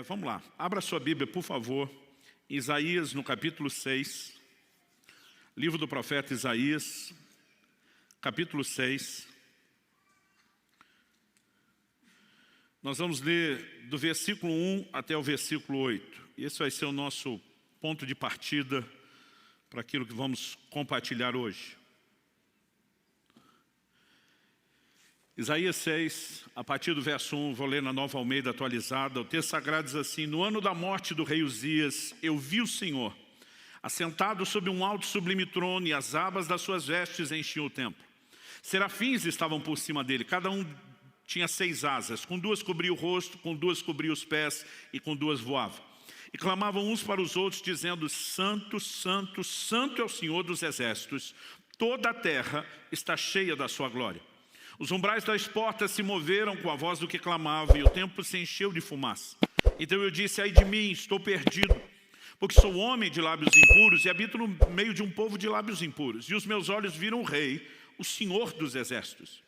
Vamos lá, abra sua Bíblia, por favor, Isaías, no capítulo 6, livro do profeta Isaías, capítulo 6. Nós vamos ler do versículo 1 até o versículo 8. Esse vai ser o nosso ponto de partida para aquilo que vamos compartilhar hoje. Isaías 6, a partir do verso 1, vou ler na Nova Almeida atualizada. O texto sagrado diz assim: No ano da morte do rei Uzias, eu vi o Senhor, assentado sobre um alto e sublime trono, e as abas das suas vestes enchiam o templo. Serafins estavam por cima dele, cada um tinha 6 asas, com 2 cobria o rosto, com 2 cobria os pés, e com 2 voava. E clamavam uns para os outros, dizendo: Santo, Santo, Santo é o Senhor dos exércitos, toda a terra está cheia da sua glória. Os umbrais das portas se moveram com a voz do que clamava, e o templo se encheu de fumaça. Então eu disse: ai de mim, estou perdido, porque sou homem de lábios impuros e habito no meio de um povo de lábios impuros. E os meus olhos viram o rei, o Senhor dos exércitos.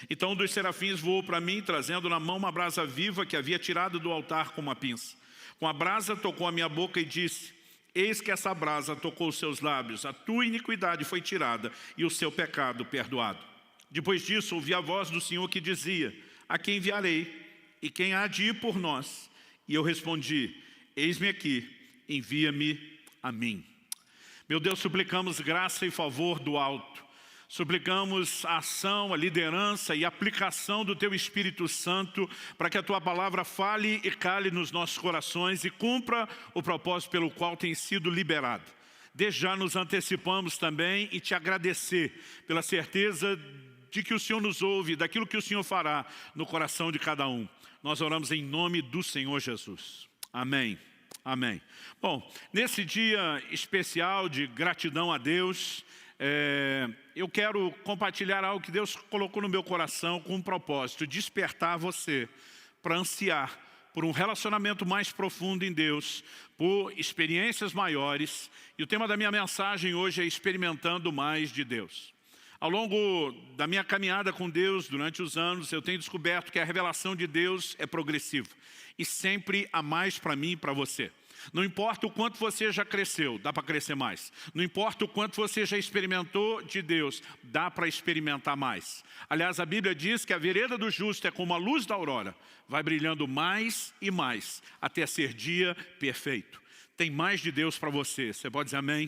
Então um dos serafins voou para mim, trazendo na mão uma brasa viva que havia tirado do altar com uma pinça. Com a brasa tocou a minha boca e disse: eis que essa brasa tocou os seus lábios, a tua iniquidade foi tirada e o seu pecado perdoado. Depois disso, ouvi a voz do Senhor que dizia: a quem enviarei? E quem há de ir por nós? E eu respondi: eis-me aqui, envia-me a mim. Meu Deus, suplicamos graça e favor do alto. Suplicamos a ação, a liderança e a aplicação do Teu Espírito Santo para que a Tua palavra fale e cale nos nossos corações e cumpra o propósito pelo qual tem sido liberado. Desde já nos antecipamos também e Te agradecer pela certeza de que o Senhor nos ouve, daquilo que o Senhor fará no coração de cada um. Nós oramos em nome do Senhor Jesus. Amém. Amém. Bom, nesse dia especial de gratidão a Deus, eu quero compartilhar algo que Deus colocou no meu coração com um propósito: despertar você para ansiar por um relacionamento mais profundo em Deus, por experiências maiores. E o tema da minha mensagem hoje é experimentando mais de Deus. Ao longo da minha caminhada com Deus, durante os anos, eu tenho descoberto que a revelação de Deus é progressiva. E sempre há mais para mim e para você. Não importa o quanto você já cresceu, dá para crescer mais. Não importa o quanto você já experimentou de Deus, dá para experimentar mais. Aliás, a Bíblia diz que a vereda do justo é como a luz da aurora. Vai brilhando mais e mais, até ser dia perfeito. Tem mais de Deus para você. Você pode dizer amém?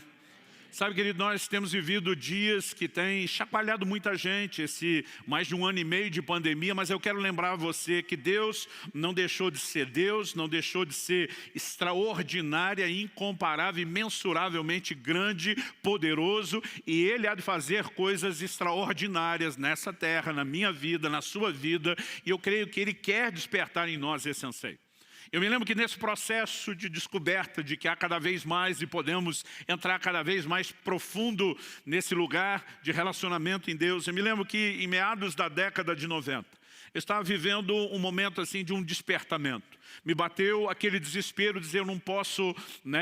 Sabe, querido, nós temos vivido dias que têm chacoalhado muita gente, esse mais de 1 ano e meio de pandemia, mas eu quero lembrar a você que Deus não deixou de ser Deus, não deixou de ser extraordinária, incomparável, imensuravelmente grande, poderoso, e Ele há de fazer coisas extraordinárias nessa terra, na minha vida, na sua vida, e eu creio que Ele quer despertar em nós esse anseio. Eu me lembro que nesse processo de descoberta de que há cada vez mais e podemos entrar cada vez mais profundo nesse lugar de relacionamento em Deus, eu me lembro que em meados da década de 90, eu estava vivendo um momento assim de um despertamento. Me bateu aquele desespero de dizer: eu não posso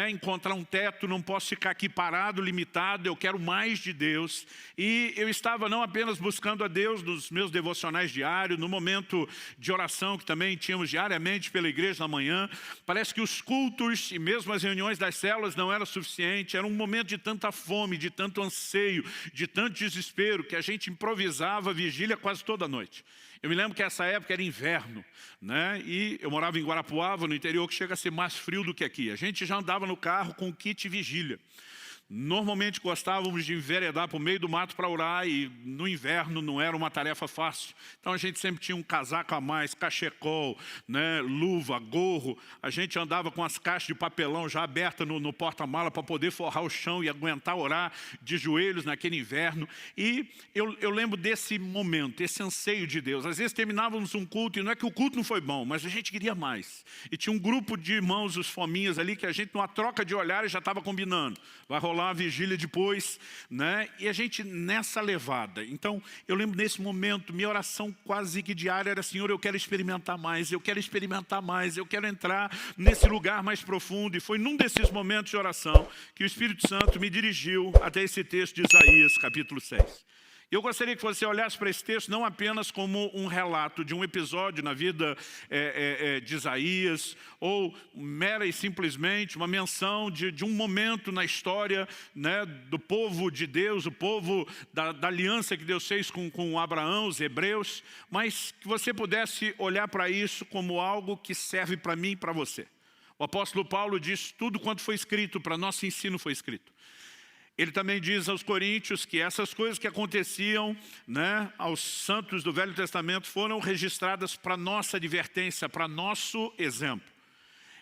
encontrar um teto, não posso ficar aqui parado, limitado, eu quero mais de Deus. E eu estava não apenas buscando a Deus nos meus devocionais diários, no momento de oração que também tínhamos diariamente pela igreja na manhã. Parece que os cultos e mesmo as reuniões das células não eram suficientes. Era um momento de tanta fome, de tanto anseio, de tanto desespero, que a gente improvisava a vigília quase toda noite. Eu me lembro que essa época era inverno, e eu morava em Guarapuava, no interior, que chega a ser mais frio do que aqui. A gente já andava no carro com o kit vigília. Normalmente gostávamos de enveredar para o meio do mato para orar, e no inverno não era uma tarefa fácil. Então a gente sempre tinha um casaco a mais, cachecol, luva, gorro. A gente andava com as caixas de papelão já abertas no porta-mala para poder forrar o chão e aguentar orar de joelhos naquele inverno. E eu lembro desse momento, esse anseio de Deus. Às vezes terminávamos um culto, e não é que o culto não foi bom, mas a gente queria mais. E tinha um grupo de irmãos, os fominhas ali, que a gente numa troca de olhares já estava combinando. Vai rolar a vigília depois, e a gente nessa levada. Então, eu lembro nesse momento, minha oração quase que diária era: Senhor, eu quero experimentar mais, eu quero experimentar mais, eu quero entrar nesse lugar mais profundo. E foi num desses momentos de oração que o Espírito Santo me dirigiu até esse texto de Isaías, capítulo 6. Eu gostaria que você olhasse para esse texto não apenas como um relato de um episódio na vida de Isaías, ou mera e simplesmente uma menção de um momento na história, né, do povo de Deus, o povo da aliança que Deus fez com Abraão, os hebreus, mas que você pudesse olhar para isso como algo que serve para mim e para você. O apóstolo Paulo diz: tudo quanto foi escrito para nosso ensino foi escrito. Ele também diz aos coríntios que essas coisas que aconteciam, né, aos santos do Velho Testamento foram registradas para nossa advertência, para nosso exemplo.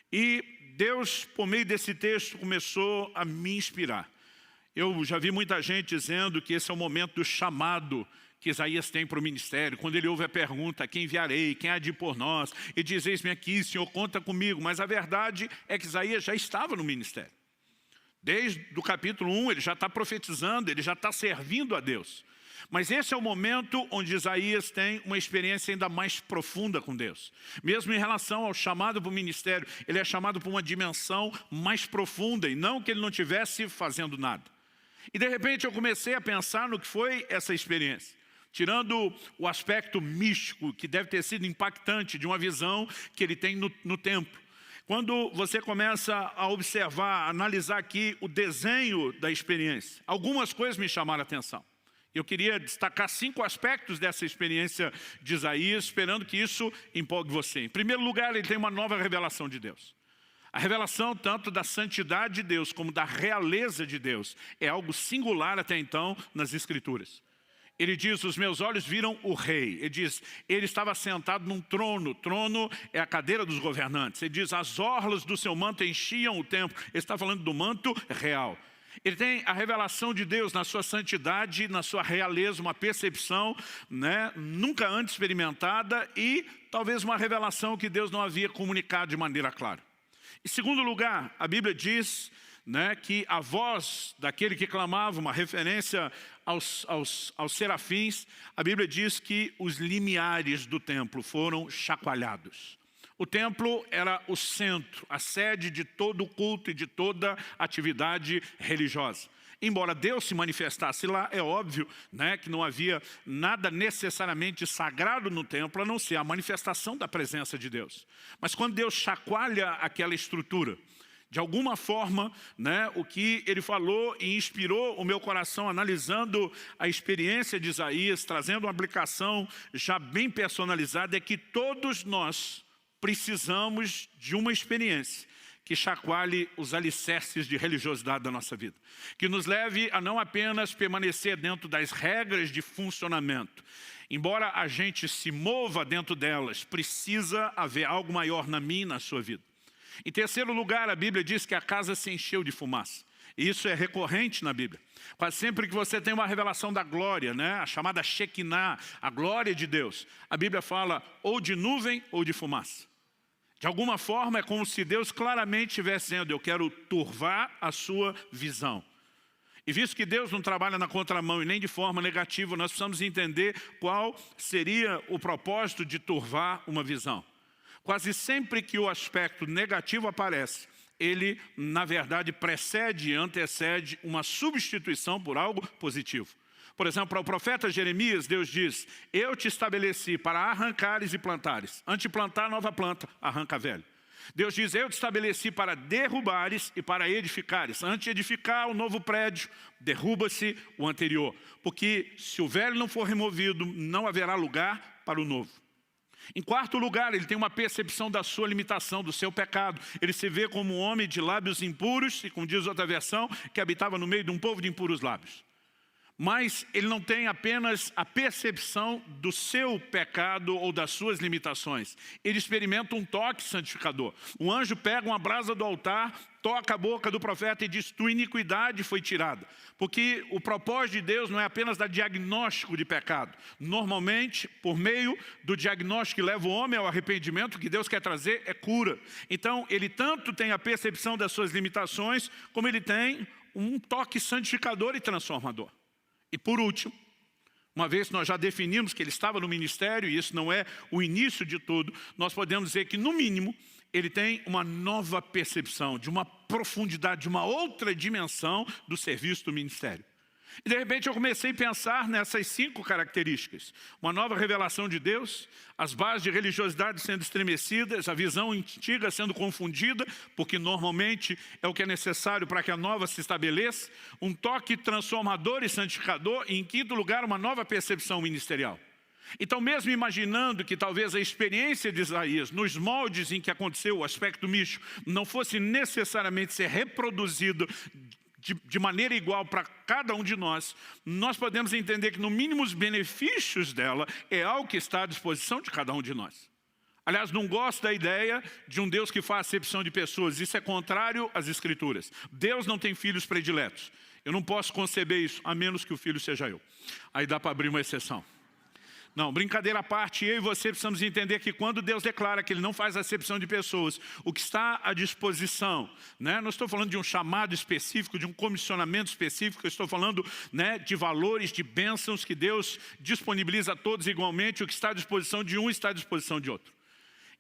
E Deus, por meio desse texto, começou a me inspirar. Eu já vi muita gente dizendo que esse é o momento do chamado que Isaías tem para o ministério, quando ele ouve a pergunta: quem enviarei, quem há de ir por nós? E diz: eis-me aqui, Senhor, conta comigo. Mas a verdade é que Isaías já estava no ministério. Desde o capítulo 1, ele já está profetizando, ele já está servindo a Deus. Mas esse é o momento onde Isaías tem uma experiência ainda mais profunda com Deus. Mesmo em relação ao chamado para o ministério, ele é chamado para uma dimensão mais profunda, e não que ele não estivesse fazendo nada. E de repente eu comecei a pensar no que foi essa experiência. Tirando o aspecto místico, que deve ter sido impactante, de uma visão que ele tem no templo. Quando você começa a observar, a analisar aqui o desenho da experiência, algumas coisas me chamaram a atenção. Eu queria destacar 5 aspectos dessa experiência de Isaías, esperando que isso empolgue você. Em primeiro lugar, ele tem uma nova revelação de Deus. A revelação tanto da santidade de Deus como da realeza de Deus é algo singular até então nas Escrituras. Ele diz: os meus olhos viram o rei. Ele diz: ele estava sentado num trono. Trono é a cadeira dos governantes. Ele diz: as orlas do seu manto enchiam o templo. Ele está falando do manto real. Ele tem a revelação de Deus na sua santidade, na sua realeza, uma percepção, né, nunca antes experimentada, e talvez uma revelação que Deus não havia comunicado de maneira clara. Em segundo lugar, a Bíblia diz, né, que a voz daquele que clamava, uma referência aos serafins, a Bíblia diz que os limiares do templo foram chacoalhados. O templo era o centro, a sede de todo o culto e de toda atividade religiosa. Embora Deus se manifestasse lá, é óbvio, né, que não havia nada necessariamente sagrado no templo, a não ser a manifestação da presença de Deus. Mas quando Deus chacoalha aquela estrutura, de alguma forma, né, o que ele falou e inspirou o meu coração, analisando a experiência de Isaías, trazendo uma aplicação já bem personalizada, é que todos nós precisamos de uma experiência que chacoalhe os alicerces de religiosidade da nossa vida. Que nos leve a não apenas permanecer dentro das regras de funcionamento. Embora a gente se mova dentro delas, precisa haver algo maior na minha e na sua vida. Em terceiro lugar, a Bíblia diz que a casa se encheu de fumaça. E isso é recorrente na Bíblia. Quase sempre que você tem uma revelação da glória, né, a chamada Shekinah, a glória de Deus, a Bíblia fala ou de nuvem ou de fumaça. De alguma forma é como se Deus claramente estivesse dizendo: eu quero turvar a sua visão. E visto que Deus não trabalha na contramão e nem de forma negativa, nós precisamos entender qual seria o propósito de turvar uma visão. Quase sempre que o aspecto negativo aparece, ele, na verdade, precede e antecede uma substituição por algo positivo. Por exemplo, para o profeta Jeremias, Deus diz: eu te estabeleci para arrancares e plantares. Antes de plantar nova planta, arranca a velha. Deus diz: eu te estabeleci para derrubares e para edificares. Antes de edificar o novo prédio, derruba-se o anterior. Porque se o velho não for removido, não haverá lugar para o novo. Em quarto lugar, ele tem uma percepção da sua limitação, do seu pecado. Ele se vê como um homem de lábios impuros, e como diz outra versão, que habitava no meio de um povo de impuros lábios. Mas ele não tem apenas a percepção do seu pecado ou das suas limitações. Ele experimenta um toque santificador. Um anjo pega uma brasa do altar, toca a boca do profeta e diz: tua iniquidade foi tirada. Porque o propósito de Deus não é apenas dar diagnóstico de pecado. Normalmente, por meio do diagnóstico que leva o homem ao arrependimento, o que Deus quer trazer é cura. Então, ele tanto tem a percepção das suas limitações, como ele tem um toque santificador e transformador. E por último, uma vez que nós já definimos que ele estava no ministério, e isso não é o início de tudo, nós podemos dizer que, no mínimo, ele tem uma nova percepção, de uma profundidade, de uma outra dimensão do serviço do ministério. E de repente eu comecei a pensar nessas 5 características. Uma nova revelação de Deus, as bases de religiosidade sendo estremecidas, a visão antiga sendo confundida, porque normalmente é o que é necessário para que a nova se estabeleça, um toque transformador e santificador, e em quinto lugar, uma nova percepção ministerial. Então, mesmo imaginando que talvez a experiência de Isaías, nos moldes em que aconteceu o aspecto místico, não fosse necessariamente ser reproduzido de maneira igual para cada um de nós, nós podemos entender que no mínimo os benefícios dela é algo que está à disposição de cada um de nós. Aliás, não gosto da ideia de um Deus que faz acepção de pessoas. Isso é contrário às Escrituras. Deus não tem filhos prediletos. Eu não posso conceber isso, a menos que o filho seja eu. Aí dá para abrir uma exceção. Não, brincadeira à parte, eu e você precisamos entender que quando Deus declara que Ele não faz acepção de pessoas, o que está à disposição, né? Não estou falando de um chamado específico, de um comissionamento específico, eu estou falando, né, de valores, de bênçãos que Deus disponibiliza a todos igualmente, o que está à disposição de um está à disposição de outro.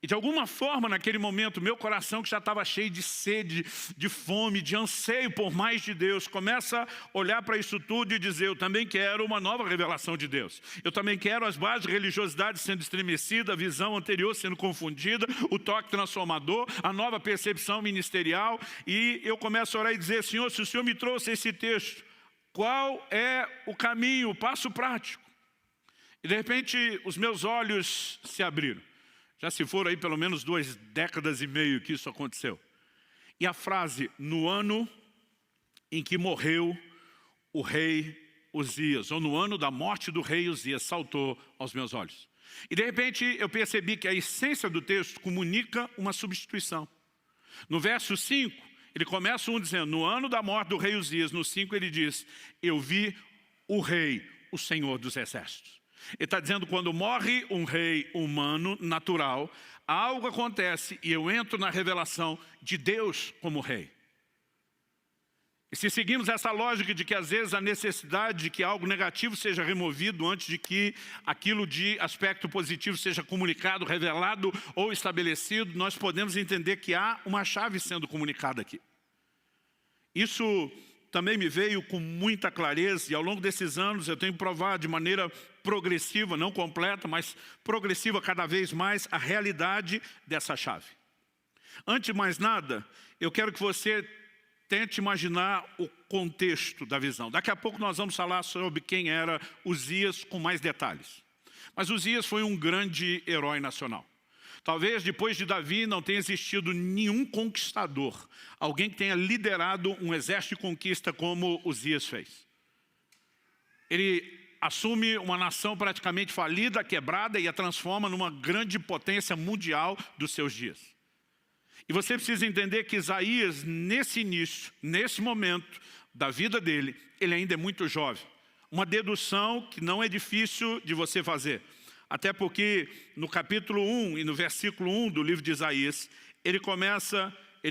E de alguma forma, naquele momento, meu coração que já estava cheio de sede, de fome, de anseio por mais de Deus, começa a olhar para isso tudo e dizer, eu também quero uma nova revelação de Deus. Eu também quero as bases de religiosidade sendo estremecida, a visão anterior sendo confundida, o toque transformador, a nova percepção ministerial. E eu começo a orar e dizer, Senhor, se o Senhor me trouxe esse texto, qual é o caminho, o passo prático? E de repente, os meus olhos se abriram. Já se foram aí pelo menos 2 décadas e meia que isso aconteceu. E a frase, no ano em que morreu o rei Uzias, ou no ano da morte do rei Uzias, saltou aos meus olhos. E de repente eu percebi que a essência do texto comunica uma substituição. No verso 5, ele começa dizendo, no ano da morte do rei Uzias, no 5 ele diz, eu vi o rei, o Senhor dos exércitos. Ele está dizendo, quando morre um rei humano, natural, algo acontece e eu entro na revelação de Deus como rei. E se seguimos essa lógica de que às vezes a necessidade de que algo negativo seja removido antes de que aquilo de aspecto positivo seja comunicado, revelado ou estabelecido, nós podemos entender que há uma chave sendo comunicada aqui. Isso também me veio com muita clareza e ao longo desses anos eu tenho provado de maneira progressiva, não completa, mas progressiva cada vez mais a realidade dessa chave. Antes de mais nada, eu quero que você tente imaginar o contexto da visão. Daqui a pouco nós vamos falar sobre quem era Uzias com mais detalhes. Mas Uzias foi um grande herói nacional. Talvez depois de Davi não tenha existido nenhum conquistador, alguém que tenha liderado um exército de conquista como Uzias fez. Ele assume uma nação praticamente falida, quebrada e a transforma numa grande potência mundial dos seus dias. E você precisa entender que Isaías, nesse início, nesse momento da vida dele, ele ainda é muito jovem. Uma dedução que não é difícil de você fazer. Até porque no capítulo 1 e no versículo 1 do livro de Isaías, ele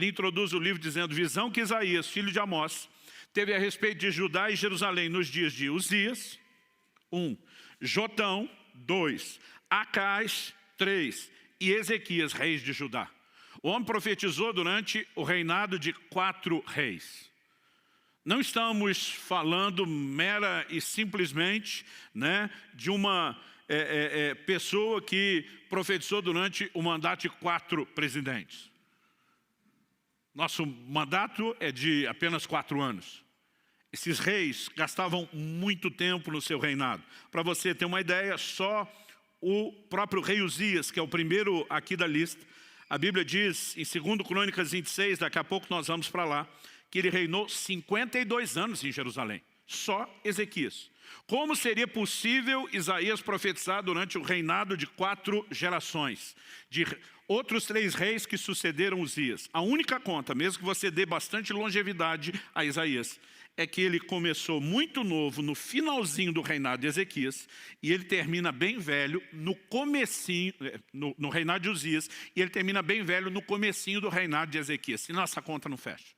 introduz o livro dizendo, visão que Isaías, filho de Amós, teve a respeito de Judá e Jerusalém nos dias de Uzias, 1, Jotão, 2, Acais, 3 e Ezequias, reis de Judá. O homem profetizou durante o reinado de 4 reis. Não estamos falando mera e simplesmente, né, de uma pessoa que profetizou durante o mandato de 4 presidentes. Nosso mandato é de apenas 4 anos. Esses reis gastavam muito tempo no seu reinado. Para você ter uma ideia, só o próprio rei Uzias, que é o primeiro aqui da lista, a Bíblia diz, em 2 Crônicas 26, daqui a pouco nós vamos para lá, que ele reinou 52 anos em Jerusalém. Só Ezequias. Como seria possível Isaías profetizar durante o reinado de 4 gerações? De outros 3 reis que sucederam Uzias. A única conta, mesmo que você dê bastante longevidade a Isaías, é que ele começou muito novo no finalzinho do reinado de Ezequias e ele termina bem velho no comecinho, no reinado de Uzias, e ele termina bem velho no comecinho do reinado de Ezequias, senão essa conta não fecha.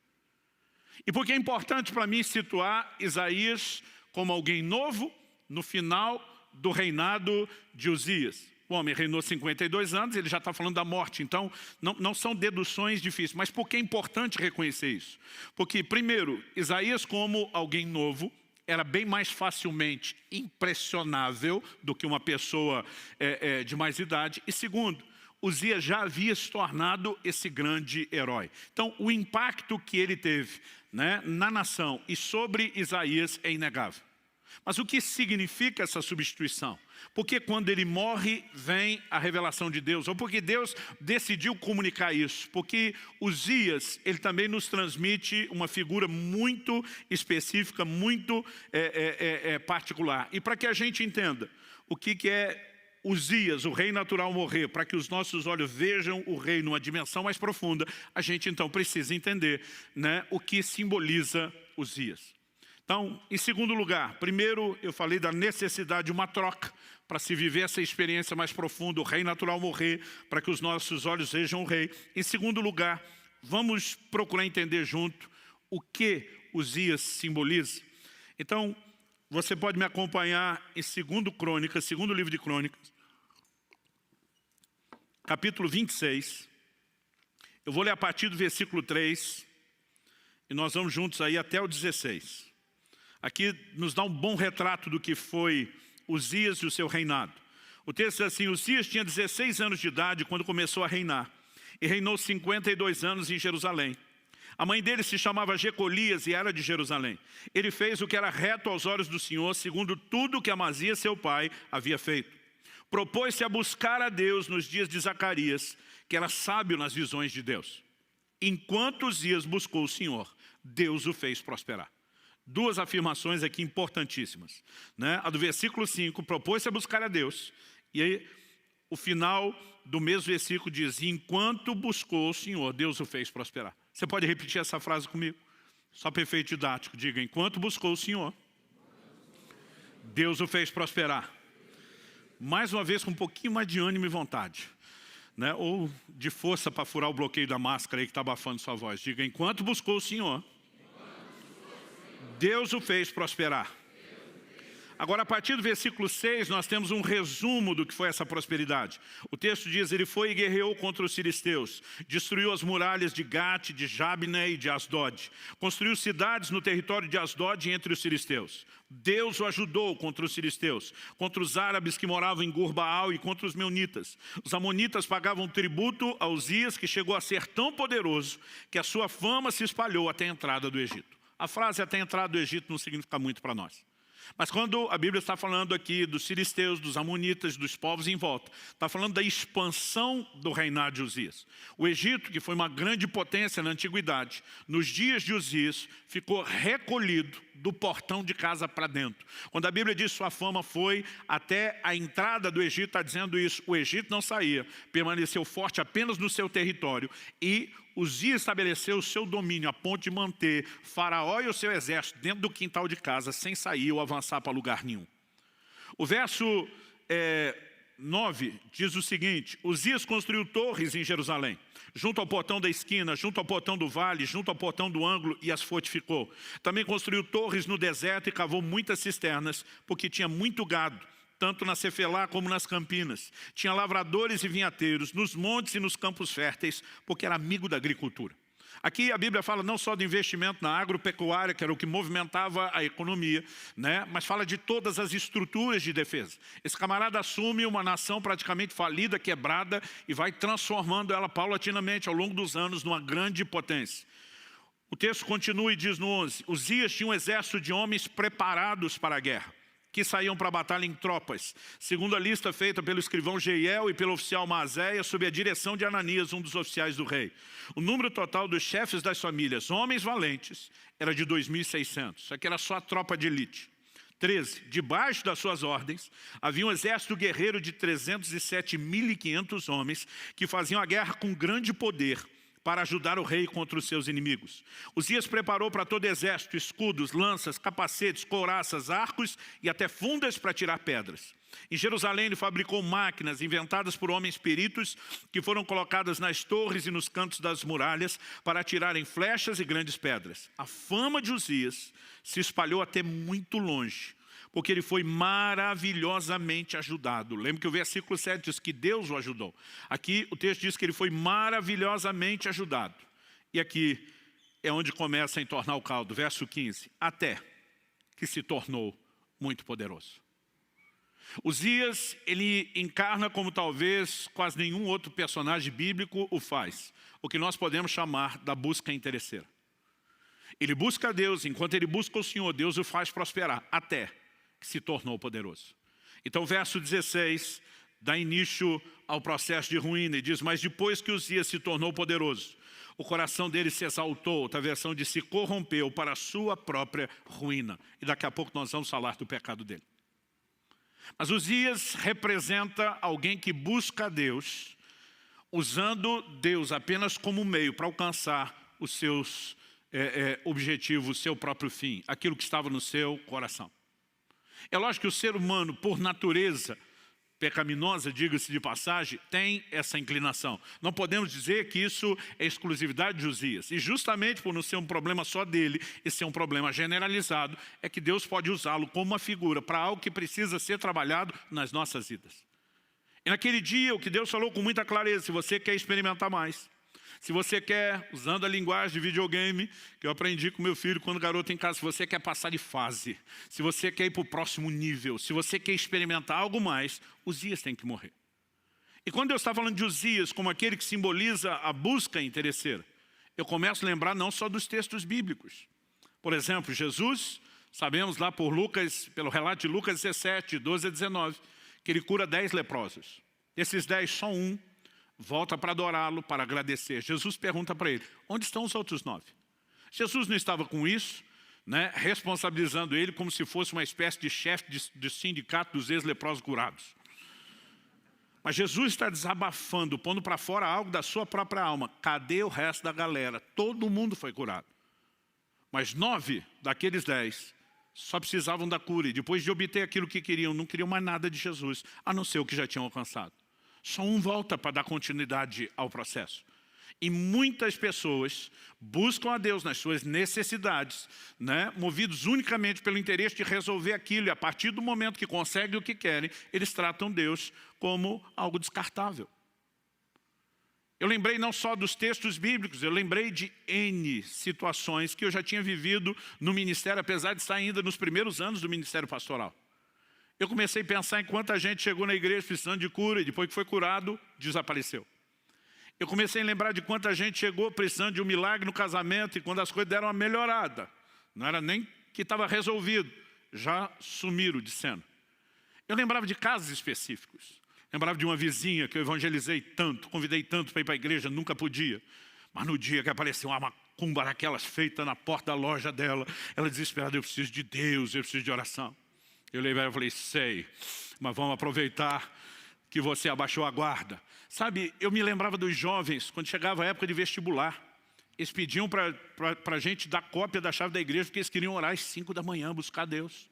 E por que é importante para mim situar Isaías como alguém novo no final do reinado de Uzias? O homem reinou 52 anos, ele já está falando da morte, então não são deduções difíceis. Mas por que é importante reconhecer isso? Porque, primeiro, Isaías como alguém novo, era bem mais facilmente impressionável do que uma pessoa de mais idade. E segundo, Uzias já havia se tornado esse grande herói. Então, o impacto que ele teve, né, na nação e sobre Isaías é inegável. Mas o que significa essa substituição? Porque quando ele morre, vem a revelação de Deus, ou porque Deus decidiu comunicar isso. Porque Uzias, ele também nos transmite uma figura muito específica, muito particular. E para que a gente entenda o que é Uzias, o rei natural, morrer, para que os nossos olhos vejam o rei numa dimensão mais profunda, a gente então precisa entender, né, o que simboliza Uzias. Então, em segundo lugar, primeiro eu falei da necessidade de uma troca para se viver essa experiência mais profunda, o rei natural morrer, para que os nossos olhos vejam o rei. Em segundo lugar, vamos procurar entender junto o que Uzias simboliza. Então, você pode me acompanhar em segundo livro de Crônicas, capítulo 26. Eu vou ler a partir do versículo 3 e nós vamos juntos aí até o 16. Aqui nos dá um bom retrato do que foi Uzias e o seu reinado. O texto diz assim: Uzias tinha 16 anos de idade quando começou a reinar, e reinou 52 anos em Jerusalém. A mãe dele se chamava Jecolias e era de Jerusalém. Ele fez o que era reto aos olhos do Senhor, segundo tudo que Amazias, seu pai, havia feito. Propôs-se a buscar a Deus nos dias de Zacarias, que era sábio nas visões de Deus. Enquanto Uzias buscou o Senhor, Deus o fez prosperar. Duas afirmações aqui importantíssimas, né? A do versículo 5, propôs-se a buscar a Deus. E aí, o final do mesmo versículo diz: enquanto buscou o Senhor, Deus o fez prosperar. Você pode repetir essa frase comigo? Só para efeito didático, diga: enquanto buscou o Senhor, Deus o fez prosperar. Mais uma vez, com um pouquinho mais de ânimo e vontade, né? Ou de força para furar o bloqueio da máscara aí que está abafando sua voz. Diga: enquanto buscou o Senhor, Deus o fez prosperar. Agora, a partir do versículo 6, nós temos um resumo do que foi essa prosperidade. O texto diz: ele foi e guerreou contra os filisteus, destruiu as muralhas de Gate, de Jabne e de Asdod, construiu cidades no território de Asdod entre os filisteus. Deus o ajudou contra os filisteus, contra os árabes que moravam em Gur-Baal e contra os meunitas. Os amonitas pagavam tributo a Uzias, que chegou a ser tão poderoso que a sua fama se espalhou até a entrada do Egito. A frase até a entrada do Egito não significa muito para nós. Mas quando a Bíblia está falando aqui dos filisteus, dos amonitas, dos povos em volta, está falando da expansão do reinado de Uzias. O Egito, que foi uma grande potência na antiguidade, nos dias de Uzias, ficou recolhido do portão de casa para dentro. Quando a Bíblia diz que sua fama foi até a entrada do Egito, está dizendo isso: o Egito não saía, permaneceu forte apenas no seu território, e Uzias estabeleceu o seu domínio a ponto de manter Faraó e o seu exército dentro do quintal de casa, sem sair ou avançar para lugar nenhum. O verso 9 diz o seguinte: Uzias construiu torres em Jerusalém, junto ao portão da esquina, junto ao portão do vale, junto ao portão do ângulo, e as fortificou. Também construiu torres no deserto e cavou muitas cisternas, porque tinha muito gado, tanto na Cefelá como nas campinas. Tinha lavradores e vinhateiros nos montes e nos campos férteis, porque era amigo da agricultura. Aqui a Bíblia fala não só do investimento na agropecuária, que era o que movimentava a economia, né? Mas fala de todas as estruturas de defesa. Esse camarada assume uma nação praticamente falida, quebrada, e vai transformando ela paulatinamente ao longo dos anos numa grande potência. O texto continua e diz no 11: Uzias tinha um exército de homens preparados para a guerra, que saíam para a batalha em tropas, segundo a lista feita pelo escrivão Jeiel e pelo oficial Maazéia, sob a direção de Ananias, um dos oficiais do rei. O número total dos chefes das famílias, homens valentes, era de 2.600. Isso aqui era só a tropa de elite. 13. Debaixo das suas ordens, havia um exército guerreiro de 307.500 homens, que faziam a guerra com grande poder, para ajudar o rei contra os seus inimigos. Uzias preparou para todo exército escudos, lanças, capacetes, couraças, arcos e até fundas para tirar pedras. Em Jerusalém ele fabricou máquinas inventadas por homens peritos, que foram colocadas nas torres e nos cantos das muralhas para atirarem flechas e grandes pedras. A fama de Uzias se espalhou até muito longe, porque ele foi maravilhosamente ajudado. Lembra que o versículo 7 diz que Deus o ajudou. Aqui o texto diz que ele foi maravilhosamente ajudado. E aqui é onde começa a entornar o caldo. Verso 15. Até que se tornou muito poderoso. Uzias, ele encarna como talvez quase nenhum outro personagem bíblico o faz, o que nós podemos chamar da busca interesseira. Ele busca a Deus, enquanto ele busca o Senhor, Deus o faz prosperar, até que se tornou poderoso. Então o verso 16 dá início ao processo de ruína e diz: mas depois que Uzias se tornou poderoso, o coração dele se exaltou, outra versão diz, se corrompeu para a sua própria ruína. E daqui a pouco nós vamos falar do pecado dele. Mas Uzias representa alguém que busca a Deus, usando Deus apenas como meio para alcançar os seus objetivos, o seu próprio fim, aquilo que estava no seu coração. É lógico que o ser humano, por natureza pecaminosa, diga-se de passagem, tem essa inclinação. Não podemos dizer que isso é exclusividade de Uzias. E justamente por não ser um problema só dele, e ser um problema generalizado, é que Deus pode usá-lo como uma figura para algo que precisa ser trabalhado nas nossas vidas. E naquele dia, o que Deus falou com muita clareza: se você quer experimentar mais, se você quer, usando a linguagem de videogame, que eu aprendi com meu filho quando garoto em casa, se você quer passar de fase, se você quer ir para o próximo nível, se você quer experimentar algo mais, Uzias tem que morrer. E quando eu estava falando de Uzias como aquele que simboliza a busca interesseira, eu começo a lembrar não só dos textos bíblicos. Por exemplo, Jesus, sabemos lá por Lucas, pelo relato de Lucas 17, 12 a 19, que ele cura 10 leprosos. Desses 10, só um volta para adorá-lo, para agradecer. Jesus pergunta para ele: onde estão os outros 9? Jesus não estava com isso, né, responsabilizando ele como se fosse uma espécie de chefe de sindicato dos ex-leprosos curados. Mas Jesus está desabafando, pondo para fora algo da sua própria alma. Cadê o resto da galera? Todo mundo foi curado. Mas 9 daqueles 10 só precisavam da cura. E depois de obter aquilo que queriam, não queriam mais nada de Jesus, a não ser o que já tinham alcançado. Só um volta para dar continuidade ao processo. E muitas pessoas buscam a Deus nas suas necessidades, né, movidos unicamente pelo interesse de resolver aquilo. E a partir do momento que conseguem o que querem, eles tratam Deus como algo descartável. Eu lembrei não só dos textos bíblicos, eu lembrei de N situações que eu já tinha vivido no ministério, apesar de estar ainda nos primeiros anos do ministério pastoral. Eu comecei a pensar em quanta gente chegou na igreja precisando de cura e depois que foi curado, desapareceu. Eu comecei a lembrar de quanta gente chegou precisando de um milagre no casamento e quando as coisas deram uma melhorada, não era nem que estava resolvido, já sumiram de cena. Eu lembrava de casos específicos. Lembrava de uma vizinha que eu evangelizei tanto, convidei tanto para ir para a igreja, nunca podia. Mas no dia que apareceu uma macumba daquelas feita na porta da loja dela, ela desesperada: eu preciso de Deus, eu preciso de oração. Eu levei e falei: sei, mas vamos aproveitar que você abaixou a guarda. Sabe, eu me lembrava dos jovens, quando chegava a época de vestibular, eles pediam para a gente dar cópia da chave da igreja, porque eles queriam orar às 5 da manhã, buscar Deus.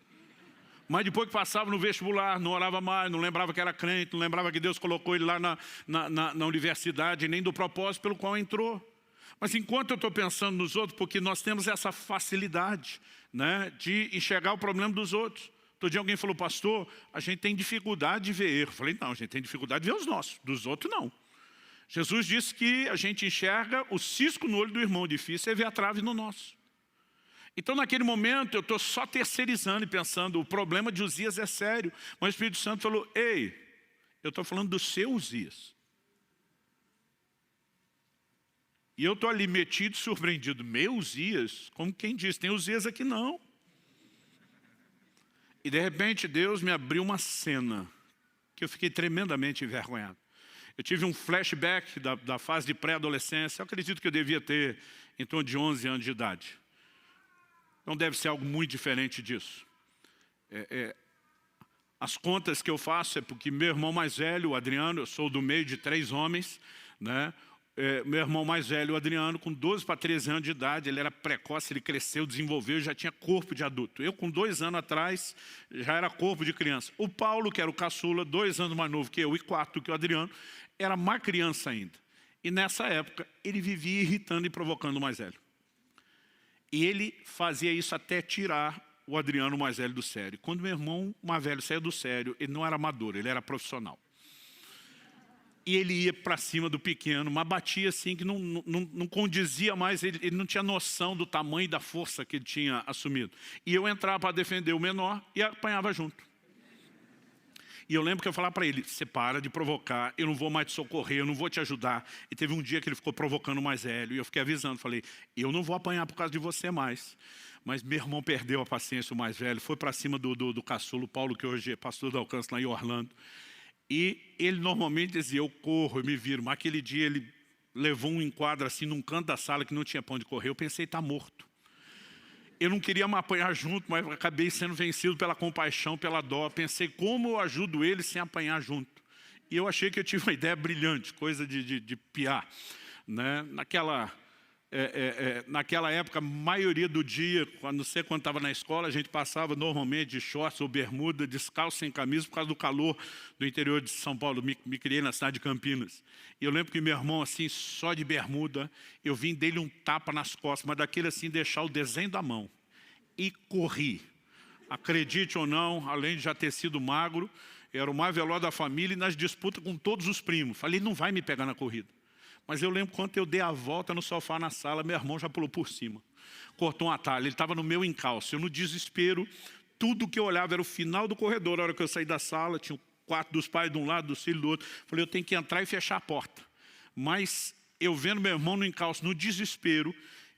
Mas depois que passava no vestibular, não orava mais, não lembrava que era crente, não lembrava que Deus colocou ele lá na universidade, nem do propósito pelo qual entrou. Mas enquanto eu estou pensando nos outros, porque nós temos essa facilidade, né, de enxergar o problema dos outros. Outro dia alguém falou: pastor, a gente tem dificuldade de ver erro. Eu falei: não, a gente tem dificuldade de ver os nossos, dos outros não. Jesus disse que a gente enxerga o cisco no olho do irmão, difícil é ver a trave no nosso. Então naquele momento eu estou só terceirizando e pensando: o problema de Uzias é sério. Mas o Espírito Santo falou: ei, eu estou falando do seu Uzias. E eu estou ali metido, surpreendido: meu Uzias? Como quem diz, tem Uzias aqui não. E de repente Deus me abriu uma cena que eu fiquei tremendamente envergonhado. Eu tive um flashback da fase de pré-adolescência. Eu acredito que eu devia ter em torno de 11 anos de idade. Não deve ser algo muito diferente disso. As contas que eu faço é porque meu irmão mais velho, o Adriano, eu sou do meio de 3 homens, né? Meu irmão mais velho, o Adriano, com 12 para 13 anos de idade, ele era precoce, ele cresceu, desenvolveu, já tinha corpo de adulto. Eu, com 2 anos atrás, já era corpo de criança. O Paulo, que era o caçula, 2 anos mais novo que eu e 4 que o Adriano, era mais criança ainda. E nessa época, ele vivia irritando e provocando o mais velho. E ele fazia isso até tirar o Adriano mais velho do sério. Quando meu irmão mais velho saiu do sério, ele não era amador, ele era profissional. E ele ia para cima do pequeno, mas batia assim que não condizia mais, ele não tinha noção do tamanho e da força que ele tinha assumido. E eu entrava para defender o menor e apanhava junto. E eu lembro que eu falava para ele, você para de provocar, eu não vou mais te socorrer, eu não vou te ajudar. E teve um dia que ele ficou provocando o mais velho, e eu fiquei avisando, falei, eu não vou apanhar por causa de você mais. Mas meu irmão perdeu a paciência, o mais velho, foi para cima do caçulo, Paulo, que hoje é pastor do Alcance lá em Orlando. E ele normalmente dizia, eu corro, eu me viro. Mas aquele dia ele levou um enquadro assim num canto da sala que não tinha pra onde correr. Eu pensei, está morto. Eu não queria me apanhar junto, mas acabei sendo vencido pela compaixão, pela dó. Pensei, como eu ajudo ele sem apanhar junto? E eu achei que eu tive uma ideia brilhante, coisa de piar. Né? Naquela época, a maioria do dia, não sei quando estava na escola, a gente passava normalmente de shorts ou bermuda, descalço, sem camisa, por causa do calor do interior de São Paulo. Me criei na cidade de Campinas. E eu lembro que meu irmão, assim, só de bermuda, eu vim dele um tapa nas costas, mas daquele assim, deixar o desenho da mão. E corri. Acredite ou não, além de já ter sido magro, era o mais veloz da família e nas disputas com todos os primos. Falei, não vai me pegar na corrida. Mas eu lembro quando eu dei a volta no sofá na sala, meu irmão já pulou por cima. Cortou um atalho, ele estava no meu encalço. Eu no desespero, tudo que eu olhava era o final do corredor. A hora que eu saí da sala, tinha o quarto dos pais de um lado, dos filhos do outro. Falei, eu tenho que entrar e fechar a porta. Mas eu vendo meu irmão no encalço, no desespero,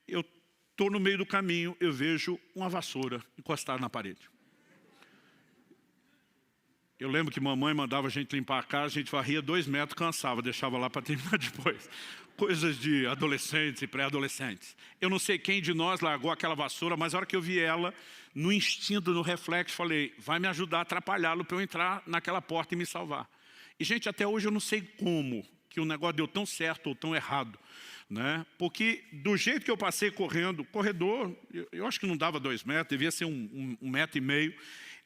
eu estou no meio do caminho, eu vejo uma vassoura encostada na parede. Eu lembro que mamãe mandava a gente limpar a casa, a gente varria 2 metros, cansava, deixava lá para terminar depois. Coisas de adolescentes e pré-adolescentes. Eu não sei quem de nós largou aquela vassoura, mas a hora que eu vi ela, no instinto, no reflexo, falei, vai me ajudar a atrapalhá-lo para eu entrar naquela porta e me salvar. E, gente, até hoje eu não sei como que o negócio deu tão certo ou tão errado. Né? Porque do jeito que eu passei correndo, corredor, eu acho que não dava 2 metros, devia ser 1,5 metro.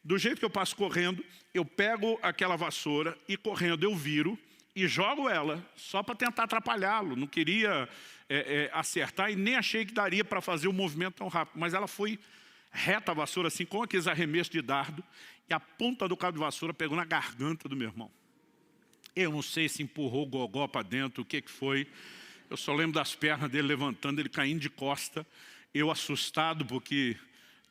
Do jeito que eu passo correndo, eu pego aquela vassoura e correndo eu viro e jogo ela só para tentar atrapalhá-lo. Não queria acertar e nem achei que daria para fazer o movimento tão rápido. Mas ela foi reta a vassoura assim, com aqueles arremessos de dardo, e a ponta do cabo de vassoura pegou na garganta do meu irmão. Eu não sei se empurrou o gogó para dentro, o que foi. Eu só lembro das pernas dele levantando, ele caindo de costa. Eu assustado porque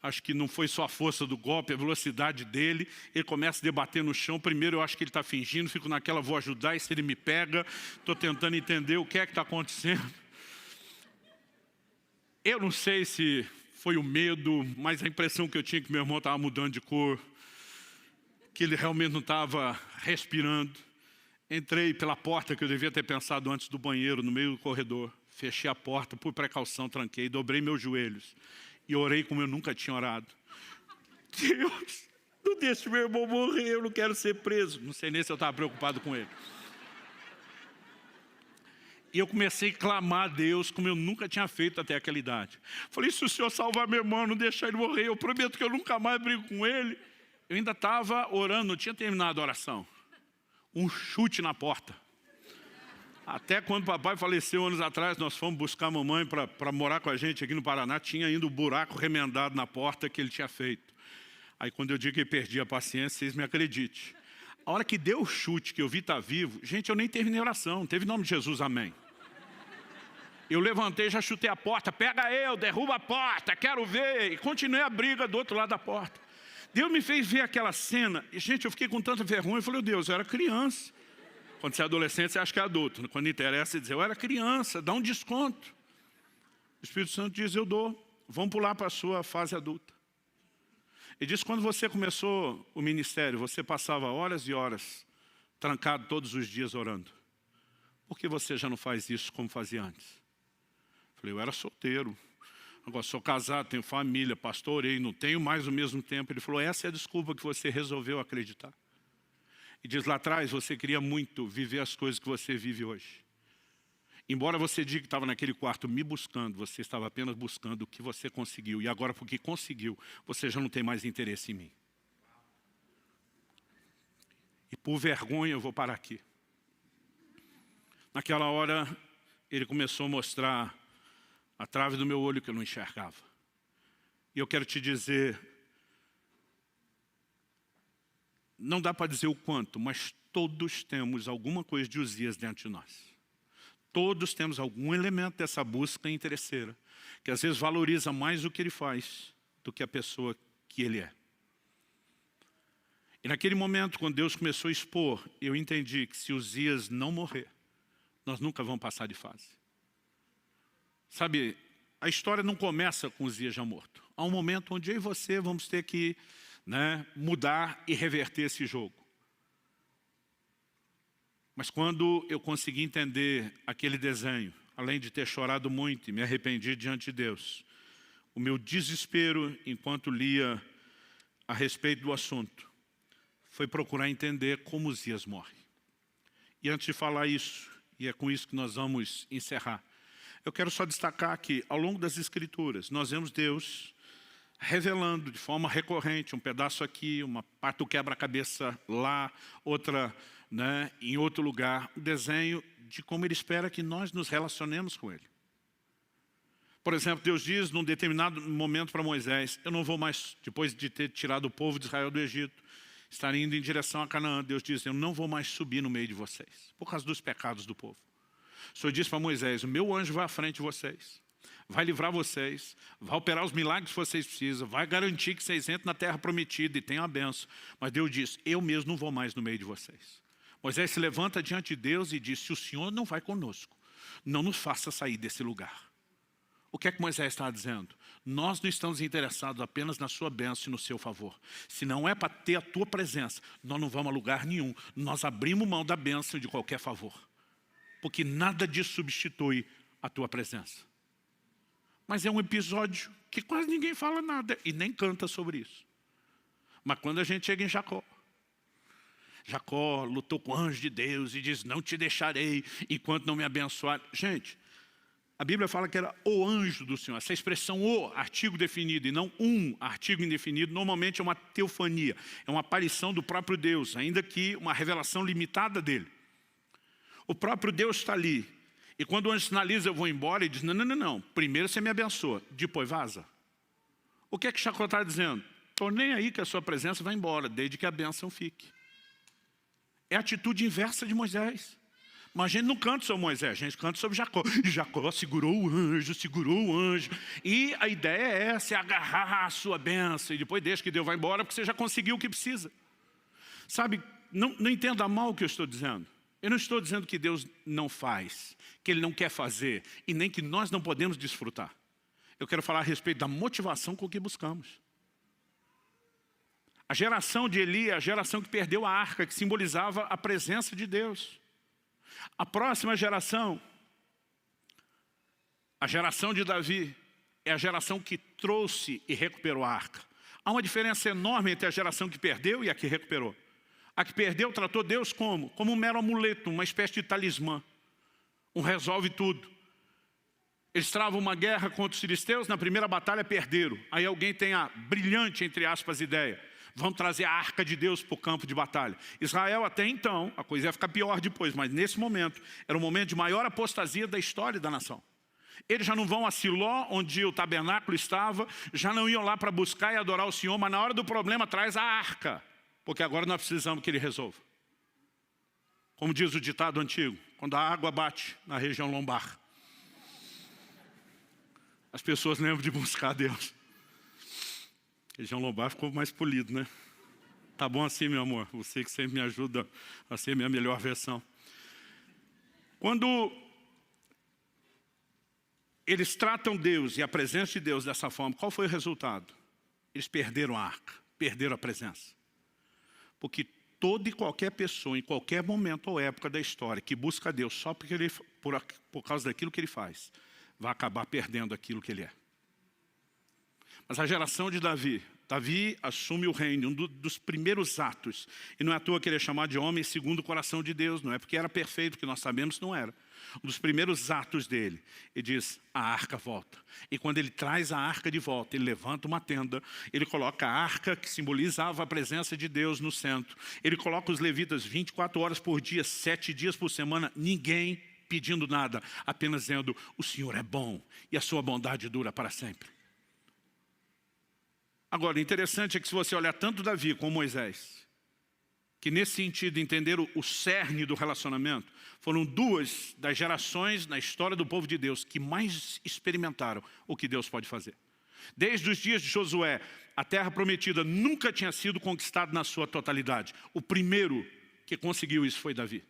acho que não foi só a força do golpe, a velocidade dele. Ele começa a debater no chão. Primeiro eu acho que ele está fingindo, fico naquela, vou ajudar, e se ele me pega, estou tentando entender o que é que está acontecendo. Eu não sei se foi o medo, mas a impressão que eu tinha que meu irmão estava mudando de cor, que ele realmente não estava respirando. Entrei pela porta que eu devia ter pensado antes do banheiro, no meio do corredor. Fechei a porta, por precaução, tranquei, dobrei meus joelhos. E orei como eu nunca tinha orado. Deus, não deixe meu irmão morrer, eu não quero ser preso. Não sei nem se eu estava preocupado com ele. E eu comecei a clamar a Deus como eu nunca tinha feito até aquela idade. Falei, se o Senhor salvar meu irmão, não deixar ele morrer, eu prometo que eu nunca mais brigo com ele. Eu ainda estava orando, não tinha terminado a oração. Um chute na porta. Até quando o papai faleceu anos atrás, nós fomos buscar a mamãe para morar com a gente aqui no Paraná, tinha ainda o buraco remendado na porta que ele tinha feito. Aí quando eu digo que perdi a paciência, vocês me acreditem. A hora que deu o chute, que eu vi estar vivo, gente, eu nem terminei a oração, não teve nome de Jesus, amém. Eu levantei, já chutei a porta, pega eu, derruba a porta, quero ver. E continuei a briga do outro lado da porta. Deus me fez ver aquela cena, e gente, eu fiquei com tanta vergonha, eu falei, Deus, eu era criança. Quando você é adolescente, você acha que é adulto. Quando interessa, você diz, eu era criança, dá um desconto. O Espírito Santo diz, eu dou. Vamos pular para a sua fase adulta. E diz, quando você começou o ministério, você passava horas e horas, trancado todos os dias orando. Por que você já não faz isso como fazia antes? Falei, eu era solteiro. Agora sou casado, tenho família, pastorei, não tenho mais o mesmo tempo. Ele falou, essa é a desculpa que você resolveu acreditar. E diz, lá atrás você queria muito viver as coisas que você vive hoje. Embora você diga que estava naquele quarto me buscando, você estava apenas buscando o que você conseguiu. E agora, porque conseguiu, você já não tem mais interesse em mim. E por vergonha eu vou parar aqui. Naquela hora, ele começou a mostrar a trave do meu olho que eu não enxergava. E eu quero te dizer, não dá para dizer o quanto, mas todos temos alguma coisa de Uzias dentro de nós. Todos temos algum elemento dessa busca interesseira, que às vezes valoriza mais o que ele faz do que a pessoa que ele é. E naquele momento, quando Deus começou a expor, eu entendi que se Uzias não morrer, nós nunca vamos passar de fase. Sabe, a história não começa com Uzias já morto. Há um momento onde eu e você vamos ter que mudar e reverter esse jogo. Mas quando eu consegui entender aquele desenho, além de ter chorado muito e me arrependi diante de Deus, o meu desespero enquanto lia a respeito do assunto foi procurar entender como Uzias morre. E antes de falar isso, e é com isso que nós vamos encerrar, eu quero só destacar que, ao longo das Escrituras, nós vemos Deus revelando de forma recorrente, um pedaço aqui, uma parte do quebra-cabeça lá, outra em outro lugar, um desenho de como Ele espera que nós nos relacionemos com Ele. Por exemplo, Deus diz num determinado momento para Moisés, eu não vou mais, depois de ter tirado o povo de Israel do Egito, estar indo em direção a Canaã, Deus diz, eu não vou mais subir no meio de vocês, por causa dos pecados do povo. O Senhor disse para Moisés, o meu anjo vai à frente de vocês, vai livrar vocês, vai operar os milagres que vocês precisam, vai garantir que vocês entrem na terra prometida e tenham a bênção. Mas Deus diz, eu mesmo não vou mais no meio de vocês. Moisés se levanta diante de Deus e diz, se o Senhor não vai conosco, não nos faça sair desse lugar. O que é que Moisés está dizendo? Nós não estamos interessados apenas na sua bênção e no seu favor. Se não é para ter a tua presença, nós não vamos a lugar nenhum. Nós abrimos mão da bênção e de qualquer favor. Porque nada disso substitui a tua presença. Mas é um episódio que quase ninguém fala nada e nem canta sobre isso. Mas quando a gente chega em Jacó, Jacó lutou com o anjo de Deus e diz, não te deixarei enquanto não me abençoar. Gente, a Bíblia fala que era o anjo do Senhor. Essa expressão o, artigo definido, e não um artigo indefinido, normalmente é uma teofania. É uma aparição do próprio Deus, ainda que uma revelação limitada dele. O próprio Deus está ali. E quando o anjo sinaliza, eu vou embora, ele diz, não. Primeiro você me abençoa, depois vaza. O que é que Jacó está dizendo? Estou nem aí que a sua presença vai embora, desde que a bênção fique. É a atitude inversa de Moisés. Mas a gente não canta sobre Moisés, a gente canta sobre Jacó. E Jacó segurou o anjo. E a ideia é essa, é agarrar a sua bênção. E depois deixa que Deus vai embora, porque você já conseguiu o que precisa. Sabe, não entenda mal o que eu estou dizendo. Eu não estou dizendo que Deus não faz, que Ele não quer fazer, e nem que nós não podemos desfrutar. Eu quero falar a respeito da motivação com que buscamos. A geração de Eli é a geração que perdeu a arca, que simbolizava a presença de Deus. A próxima geração, a geração de Davi, é a geração que trouxe e recuperou a arca. Há uma diferença enorme entre a geração que perdeu e a que recuperou. A que perdeu tratou Deus como? Como um mero amuleto, uma espécie de talismã. Um resolve tudo. Eles travam uma guerra contra os filisteus, na primeira batalha perderam. Aí alguém tem a brilhante, entre aspas, ideia. Vão trazer a arca de Deus para o campo de batalha. Israel até então, a coisa ia ficar pior depois, mas nesse momento, era o momento de maior apostasia da história da nação. Eles já não vão a Siló, onde o tabernáculo estava, já não iam lá para buscar e adorar o Senhor, mas na hora do problema traz a arca, porque agora nós precisamos que Ele resolva. Como diz o ditado antigo, quando a água bate na região lombar, as pessoas lembram de buscar Deus. A região lombar ficou mais polido, né? Tá bom assim, meu amor. Você que sempre me ajuda a ser minha melhor versão. Quando eles tratam Deus e a presença de Deus dessa forma, qual foi o resultado? Eles perderam a arca, perderam a presença. Porque toda e qualquer pessoa, em qualquer momento ou época da história, que busca Deus só porque por causa daquilo que Ele faz, vai acabar perdendo aquilo que Ele é. Mas a geração de Davi assume o reino, um dos primeiros atos. E não é à toa que ele é chamado de homem segundo o coração de Deus, não é porque era perfeito, que nós sabemos que não era. Um dos primeiros atos dele, ele diz, a arca volta. E quando ele traz a arca de volta, ele levanta uma tenda, ele coloca a arca que simbolizava a presença de Deus no centro. Ele coloca os levitas 24 horas por dia, 7 dias por semana, ninguém pedindo nada, apenas dizendo, o Senhor é bom e a sua bondade dura para sempre. Agora, o interessante é que se você olhar tanto Davi como Moisés, que nesse sentido entenderam o cerne do relacionamento, foram duas das gerações na história do povo de Deus que mais experimentaram o que Deus pode fazer. Desde os dias de Josué, a terra prometida nunca tinha sido conquistada na sua totalidade. O primeiro que conseguiu isso foi Davi.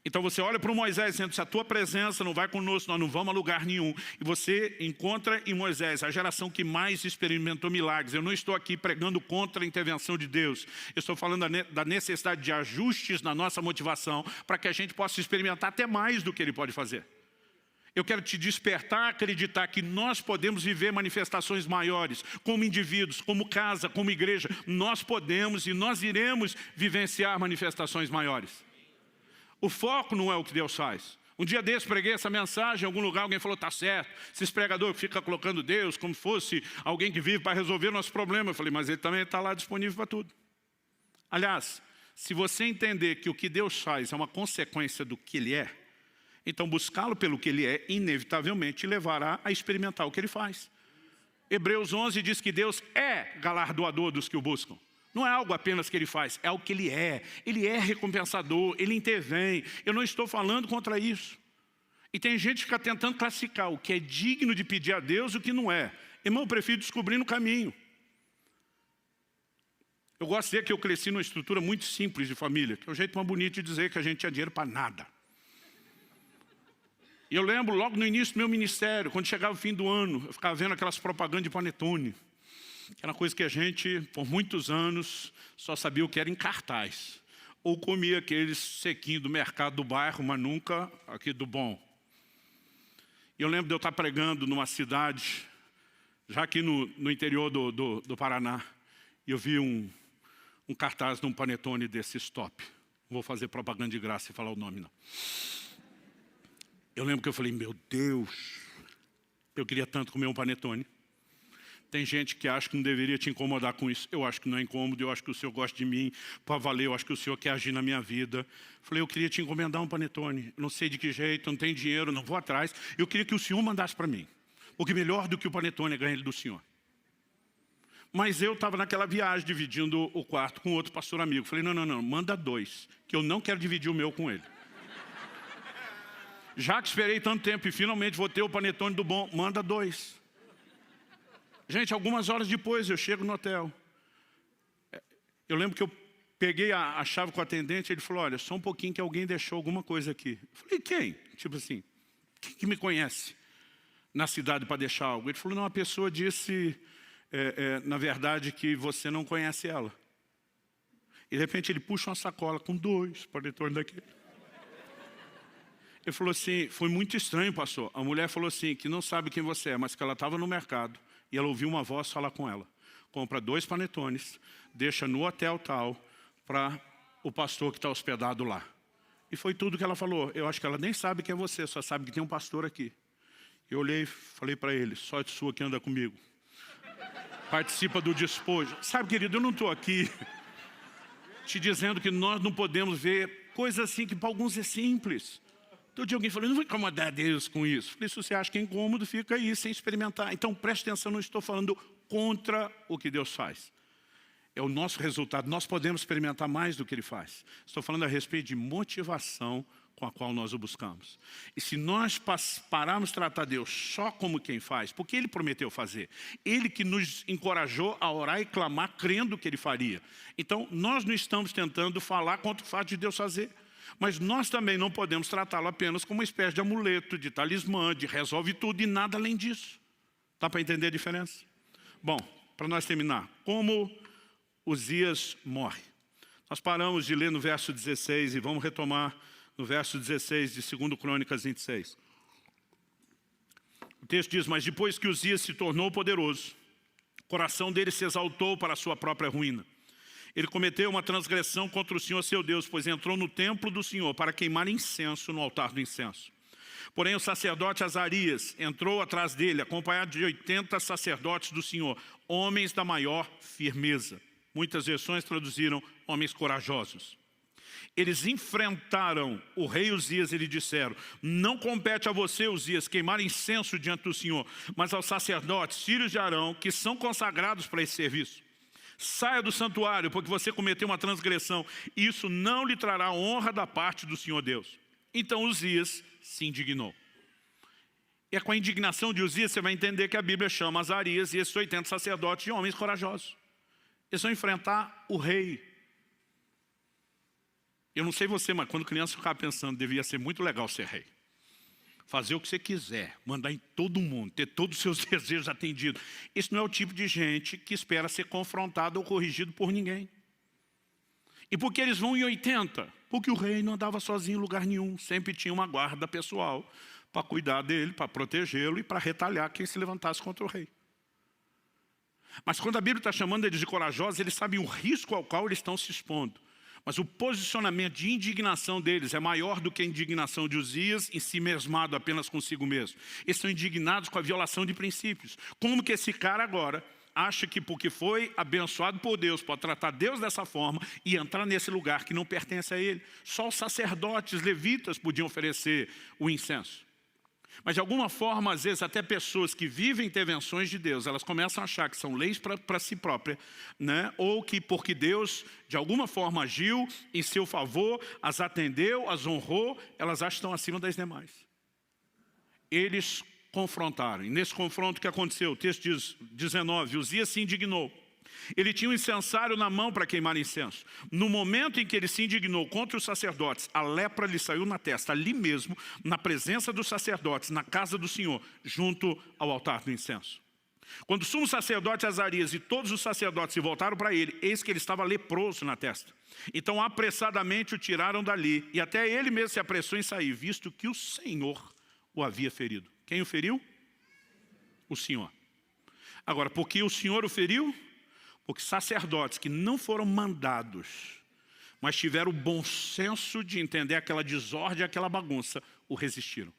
Então você olha para o Moisés dizendo, se a tua presença não vai conosco, nós não vamos a lugar nenhum. E você encontra em Moisés a geração que mais experimentou milagres. Eu não estou aqui pregando contra a intervenção de Deus. Eu estou falando da necessidade de ajustes na nossa motivação para que a gente possa experimentar até mais do que Ele pode fazer. Eu quero te despertar a acreditar que nós podemos viver manifestações maiores, como indivíduos, como casa, como igreja. Nós podemos e nós iremos vivenciar manifestações maiores. O foco não é o que Deus faz. Um dia desse preguei essa mensagem em algum lugar, alguém falou, tá certo, esses pregadores ficam colocando Deus como fosse alguém que vive para resolver nosso problema. Eu falei, mas Ele também está lá disponível para tudo. Aliás, se você entender que o que Deus faz é uma consequência do que Ele é, então buscá-lo pelo que Ele é, inevitavelmente levará a experimentar o que Ele faz. Hebreus 11 diz que Deus é galardoador dos que o buscam. Não é algo apenas que Ele faz, é o que Ele é. Ele é recompensador, Ele intervém. Eu não estou falando contra isso. E tem gente que fica tentando classificar o que é digno de pedir a Deus e o que não é. Irmão, eu prefiro descobrir no caminho. Eu gosto de dizer que eu cresci numa estrutura muito simples de família, que é o jeito mais bonito de dizer que a gente tinha dinheiro para nada. E eu lembro logo no início do meu ministério, quando chegava o fim do ano, eu ficava vendo aquelas propagandas de panetone. Que era uma coisa que a gente, por muitos anos, só sabia o que era em cartaz. Ou comia aqueles sequinhos do mercado do bairro, mas nunca aqui do bom. E eu lembro de eu estar pregando numa cidade, já aqui no interior do Paraná, e eu vi um cartaz de um panetone desse stop. Não vou fazer propaganda de graça e falar o nome, não. Eu lembro que eu falei, meu Deus, eu queria tanto comer um panetone. Tem gente que acha que não deveria te incomodar com isso. Eu acho que não é incômodo, eu acho que o Senhor gosta de mim para valer, eu acho que o Senhor quer agir na minha vida. Falei, eu queria te encomendar um panetone. Não sei de que jeito, não tenho dinheiro, não vou atrás. Eu queria que o Senhor mandasse para mim. Porque melhor do que o panetone é ganhar ele do Senhor. Mas eu estava naquela viagem, dividindo o quarto com outro pastor amigo. Falei, não, manda 2, que eu não quero dividir o meu com ele. Já que esperei tanto tempo e finalmente vou ter o panetone do bom, manda 2. Gente, algumas horas depois eu chego no hotel. Eu lembro que eu peguei a chave com o atendente, ele falou, olha, só um pouquinho que alguém deixou alguma coisa aqui. Eu falei, quem? Tipo assim, quem que me conhece na cidade para deixar algo? Ele falou, não, a pessoa disse, na verdade, que você não conhece ela. E de repente ele puxa uma sacola com 2 panetones daquele. Ele falou assim, foi muito estranho, pastor. A mulher falou assim, que não sabe quem você é, mas que ela estava no mercado. E ela ouviu uma voz falar com ela. Compra 2 panetones, deixa no hotel tal, para o pastor que está hospedado lá. E foi tudo que ela falou. Eu acho que ela nem sabe quem é você, só sabe que tem um pastor aqui. Eu olhei e falei para ele, sorte sua que anda comigo. Participa do despojo. Sabe, querido, eu não estou aqui te dizendo que nós não podemos ver coisas assim que para alguns é simples. Todo dia alguém falou, não vou incomodar Deus com isso. Falei, se você acha que é incômodo, fica aí sem experimentar. Então preste atenção, não estou falando contra o que Deus faz. É o nosso resultado, nós podemos experimentar mais do que Ele faz. Estou falando a respeito de motivação com a qual nós o buscamos. E se nós pararmos de tratar Deus só como quem faz, porque Ele prometeu fazer, Ele que nos encorajou a orar e clamar crendo que Ele faria. Então nós não estamos tentando falar contra o fato de Deus fazer. Mas nós também não podemos tratá-lo apenas como uma espécie de amuleto, de talismã, de resolve tudo e nada além disso. Dá para entender a diferença? Bom, para nós terminar, como Uzias morre. Nós paramos de ler no verso 16 e vamos retomar no verso 16 de 2 Crônicas 26. O texto diz, mas depois que Uzias se tornou poderoso, o coração dele se exaltou para a sua própria ruína. Ele cometeu uma transgressão contra o Senhor seu Deus, pois entrou no templo do Senhor para queimar incenso no altar do incenso. Porém o sacerdote Azarias entrou atrás dele, acompanhado de 80 sacerdotes do Senhor, homens da maior firmeza. Muitas versões traduziram homens corajosos. Eles enfrentaram o rei Uzias e lhe disseram, não compete a você, Uzias, queimar incenso diante do Senhor, mas aos sacerdotes, filhos de Arão, que são consagrados para esse serviço. Saia do santuário, porque você cometeu uma transgressão. Isso não lhe trará honra da parte do Senhor Deus. Então Uzias se indignou. E é com a indignação de Uzias você vai entender que a Bíblia chama Azarias e esses 80 sacerdotes de homens corajosos. Eles vão enfrentar o rei. Eu não sei você, mas quando criança eu ficava pensando, devia ser muito legal ser rei. Fazer o que você quiser, mandar em todo mundo, ter todos os seus desejos atendidos. Esse não é o tipo de gente que espera ser confrontado ou corrigido por ninguém. E por que eles vão em 80? Porque o rei não andava sozinho em lugar nenhum. Sempre tinha uma guarda pessoal para cuidar dele, para protegê-lo e para retalhar quem se levantasse contra o rei. Mas quando a Bíblia está chamando eles de corajosos, eles sabem o risco ao qual eles estão se expondo. Mas o posicionamento de indignação deles é maior do que a indignação de Uzias em si mesmado apenas consigo mesmo. Eles são indignados com a violação de princípios. Como que esse cara agora acha que porque foi abençoado por Deus, pode tratar Deus dessa forma e entrar nesse lugar que não pertence a ele? Só os sacerdotes levitas podiam oferecer o incenso. Mas de alguma forma, às vezes, até pessoas que vivem intervenções de Deus, elas começam a achar que são leis para si própria, né? Ou que porque Deus, de alguma forma, agiu em seu favor, as atendeu, as honrou, elas acham que estão acima das demais. Eles confrontaram. E nesse confronto, o que aconteceu? O texto diz, 19, Uzias se indignou. Ele tinha um incensário na mão para queimar incenso. No momento em que ele se indignou contra os sacerdotes, a lepra lhe saiu na testa, ali mesmo, na presença dos sacerdotes, na casa do Senhor, junto ao altar do incenso. Quando o sumo sacerdote Azarias e todos os sacerdotes se voltaram para ele, eis que ele estava leproso na testa. Então apressadamente o tiraram dali, e até ele mesmo se apressou em sair, visto que o Senhor o havia ferido. Quem o feriu? O Senhor. Agora, por que o Senhor o feriu? Porque sacerdotes que não foram mandados, mas tiveram o bom senso de entender aquela desordem, aquela bagunça, o resistiram.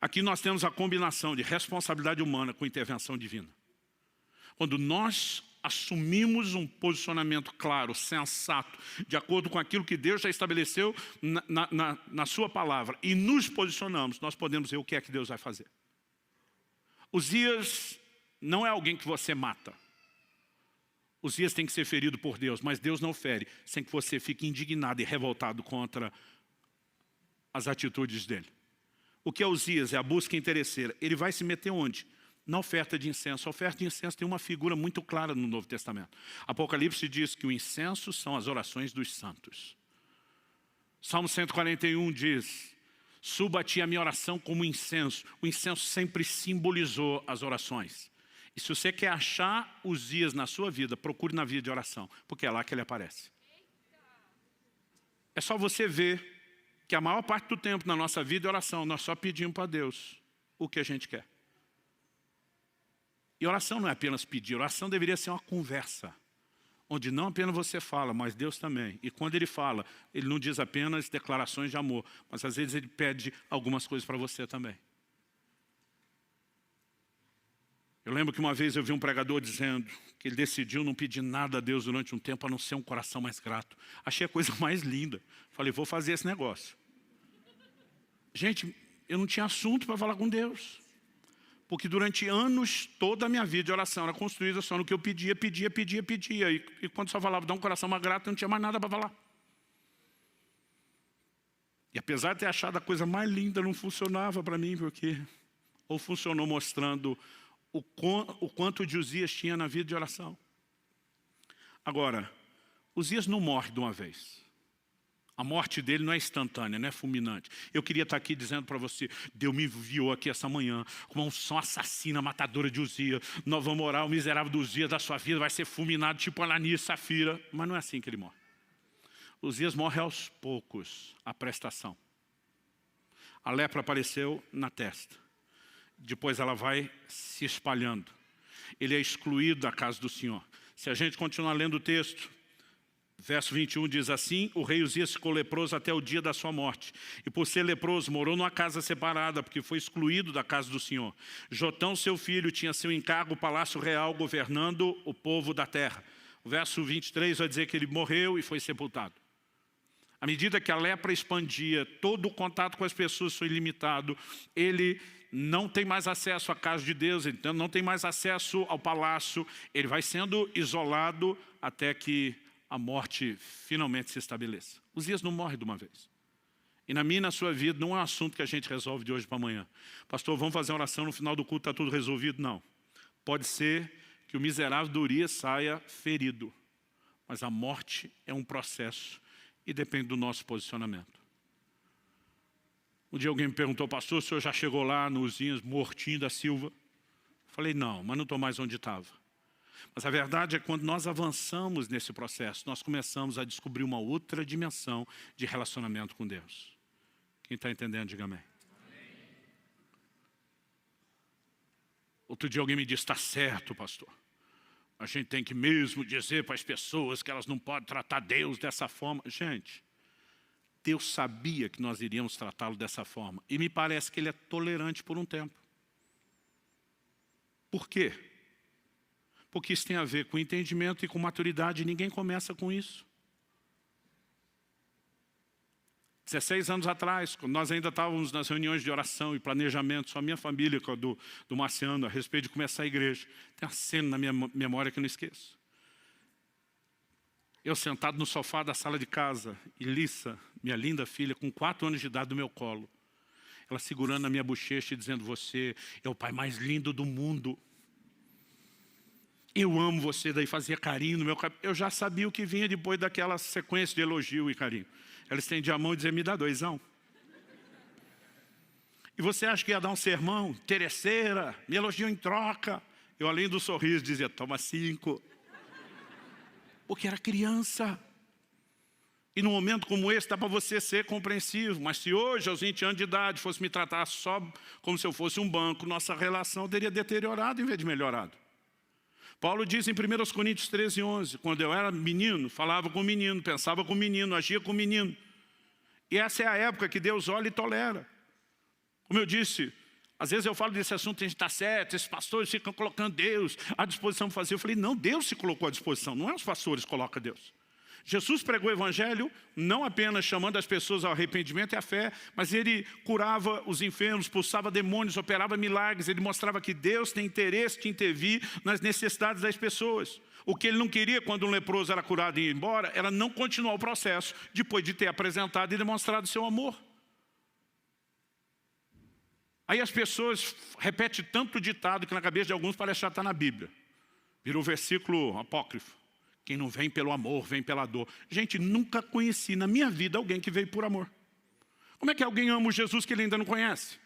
Aqui nós temos a combinação de responsabilidade humana com intervenção divina. Quando nós assumimos um posicionamento claro, sensato, de acordo com aquilo que Deus já estabeleceu na sua palavra, e nos posicionamos, nós podemos ver o que é que Deus vai fazer. Uzias não é alguém que você mata. Uzias tem que ser ferido por Deus, mas Deus não fere, sem que você fique indignado e revoltado contra as atitudes dele. O que é Uzias? É a busca interesseira. Ele vai se meter onde? Na oferta de incenso. A oferta de incenso tem uma figura muito clara no Novo Testamento. Apocalipse diz que o incenso são as orações dos santos. Salmo 141 diz, suba a ti a minha oração como incenso. O incenso sempre simbolizou as orações. E se você quer achar Uzias na sua vida, procure na vida de oração, porque é lá que ele aparece. É só você ver que a maior parte do tempo na nossa vida é oração. Nós só pedimos para Deus o que a gente quer. E oração não é apenas pedir, oração deveria ser uma conversa, onde não apenas você fala, mas Deus também. E quando Ele fala, Ele não diz apenas declarações de amor, mas às vezes Ele pede algumas coisas para você também. Eu lembro que uma vez eu vi um pregador dizendo que ele decidiu não pedir nada a Deus durante um tempo, a não ser um coração mais grato. Achei a coisa mais linda. Falei, vou fazer esse negócio. Gente, eu não tinha assunto para falar com Deus. Porque durante anos, toda a minha vida de oração era construída só no que eu pedia. E quando só falava, dá um coração mais grato, eu não tinha mais nada para falar. E apesar de ter achado a coisa mais linda, não funcionava para mim, porque ou funcionou mostrando o quanto de Uzias tinha na vida de oração. Agora, Uzias não morre de uma vez. A morte dele não é instantânea, não é fulminante. Eu queria estar aqui dizendo para você, Deus me enviou aqui essa manhã com uma unção assassina, matadora de Uzias. Nós vamos orar, o miserável do Uzias da sua vida vai ser fulminado tipo Ananias e Safira. Mas não é assim que ele morre. Uzias morre aos poucos, a prestação. A lepra apareceu na testa. Depois ela vai se espalhando. Ele é excluído da casa do Senhor. Se a gente continuar lendo o texto, verso 21 diz assim, o rei Uzias ficou leproso até o dia da sua morte. E por ser leproso, morou numa casa separada, porque foi excluído da casa do Senhor. Jotão, seu filho, tinha seu encargo, o palácio real, governando o povo da terra. O verso 23 vai dizer que ele morreu e foi sepultado. À medida que a lepra expandia, todo o contato com as pessoas foi limitado. Ele não tem mais acesso à casa de Deus, então não tem mais acesso ao palácio. Ele vai sendo isolado até que a morte finalmente se estabeleça. Uzias não morre de uma vez. E na minha e na sua vida não é um assunto que a gente resolve de hoje para amanhã. Pastor, vamos fazer uma oração no final do culto, está tudo resolvido? Não. Pode ser que o miserável do Urias saia ferido. Mas a morte é um processo e depende do nosso posicionamento. Um dia alguém me perguntou, pastor, o senhor já chegou lá no Uzias mortinho da Silva? Falei, não, mas não estou mais onde estava. Mas a verdade é que quando nós avançamos nesse processo, nós começamos a descobrir uma outra dimensão de relacionamento com Deus. Quem está entendendo, diga amém. Outro dia alguém me disse, está certo, pastor. A gente tem que mesmo dizer para as pessoas que elas não podem tratar Deus dessa forma. Gente, Deus sabia que nós iríamos tratá-lo dessa forma. E me parece que Ele é tolerante por um tempo. Por quê? Porque isso tem a ver com entendimento e com maturidade. E ninguém começa com isso. 16 anos atrás, quando nós ainda estávamos nas reuniões de oração e planejamento, só a minha família, do Marciano, a respeito de começar a igreja. Tem uma cena na minha memória que eu não esqueço. Eu sentado no sofá da sala de casa, e Lissa, minha linda filha, com 4 anos de idade no meu colo. Ela segurando na minha bochecha e dizendo, você é o pai mais lindo do mundo. Eu amo você, daí fazia carinho no meu cabelo. Eu já sabia o que vinha depois daquela sequência de elogio e carinho. Ela estendia a mão e dizia, me dá 2ão. E você acha que ia dar um sermão? Interesseira, me elogiou em troca. Eu, além do sorriso, dizia, toma 5. Porque era criança. E num momento como esse, dá para você ser compreensivo. Mas se hoje, aos 20 anos de idade, fosse me tratar só como se eu fosse um banco, nossa relação teria deteriorado em vez de melhorado. Paulo diz em 1 Coríntios 13:11, quando eu era menino, falava com o menino, pensava com o menino, agia com o menino. E essa é a época que Deus olha e tolera. Como eu disse, às vezes eu falo desse assunto, a gente está certo, esses pastores ficam colocando Deus à disposição para fazer. Eu falei, não, Deus se colocou à disposição, não é os pastores que colocam Deus. Jesus pregou o evangelho não apenas chamando as pessoas ao arrependimento e à fé, mas ele curava os enfermos, expulsava demônios, operava milagres. Ele mostrava que Deus tem interesse de intervir nas necessidades das pessoas. O que ele não queria quando um leproso era curado e ia embora, era não continuar o processo depois de ter apresentado e demonstrado seu amor. Aí as pessoas repetem tanto ditado que na cabeça de alguns parece que já está na Bíblia. Virou versículo apócrifo. Quem não vem pelo amor, vem pela dor. Gente, nunca conheci na minha vida alguém que veio por amor. Como é que alguém ama o Jesus que ele ainda não conhece?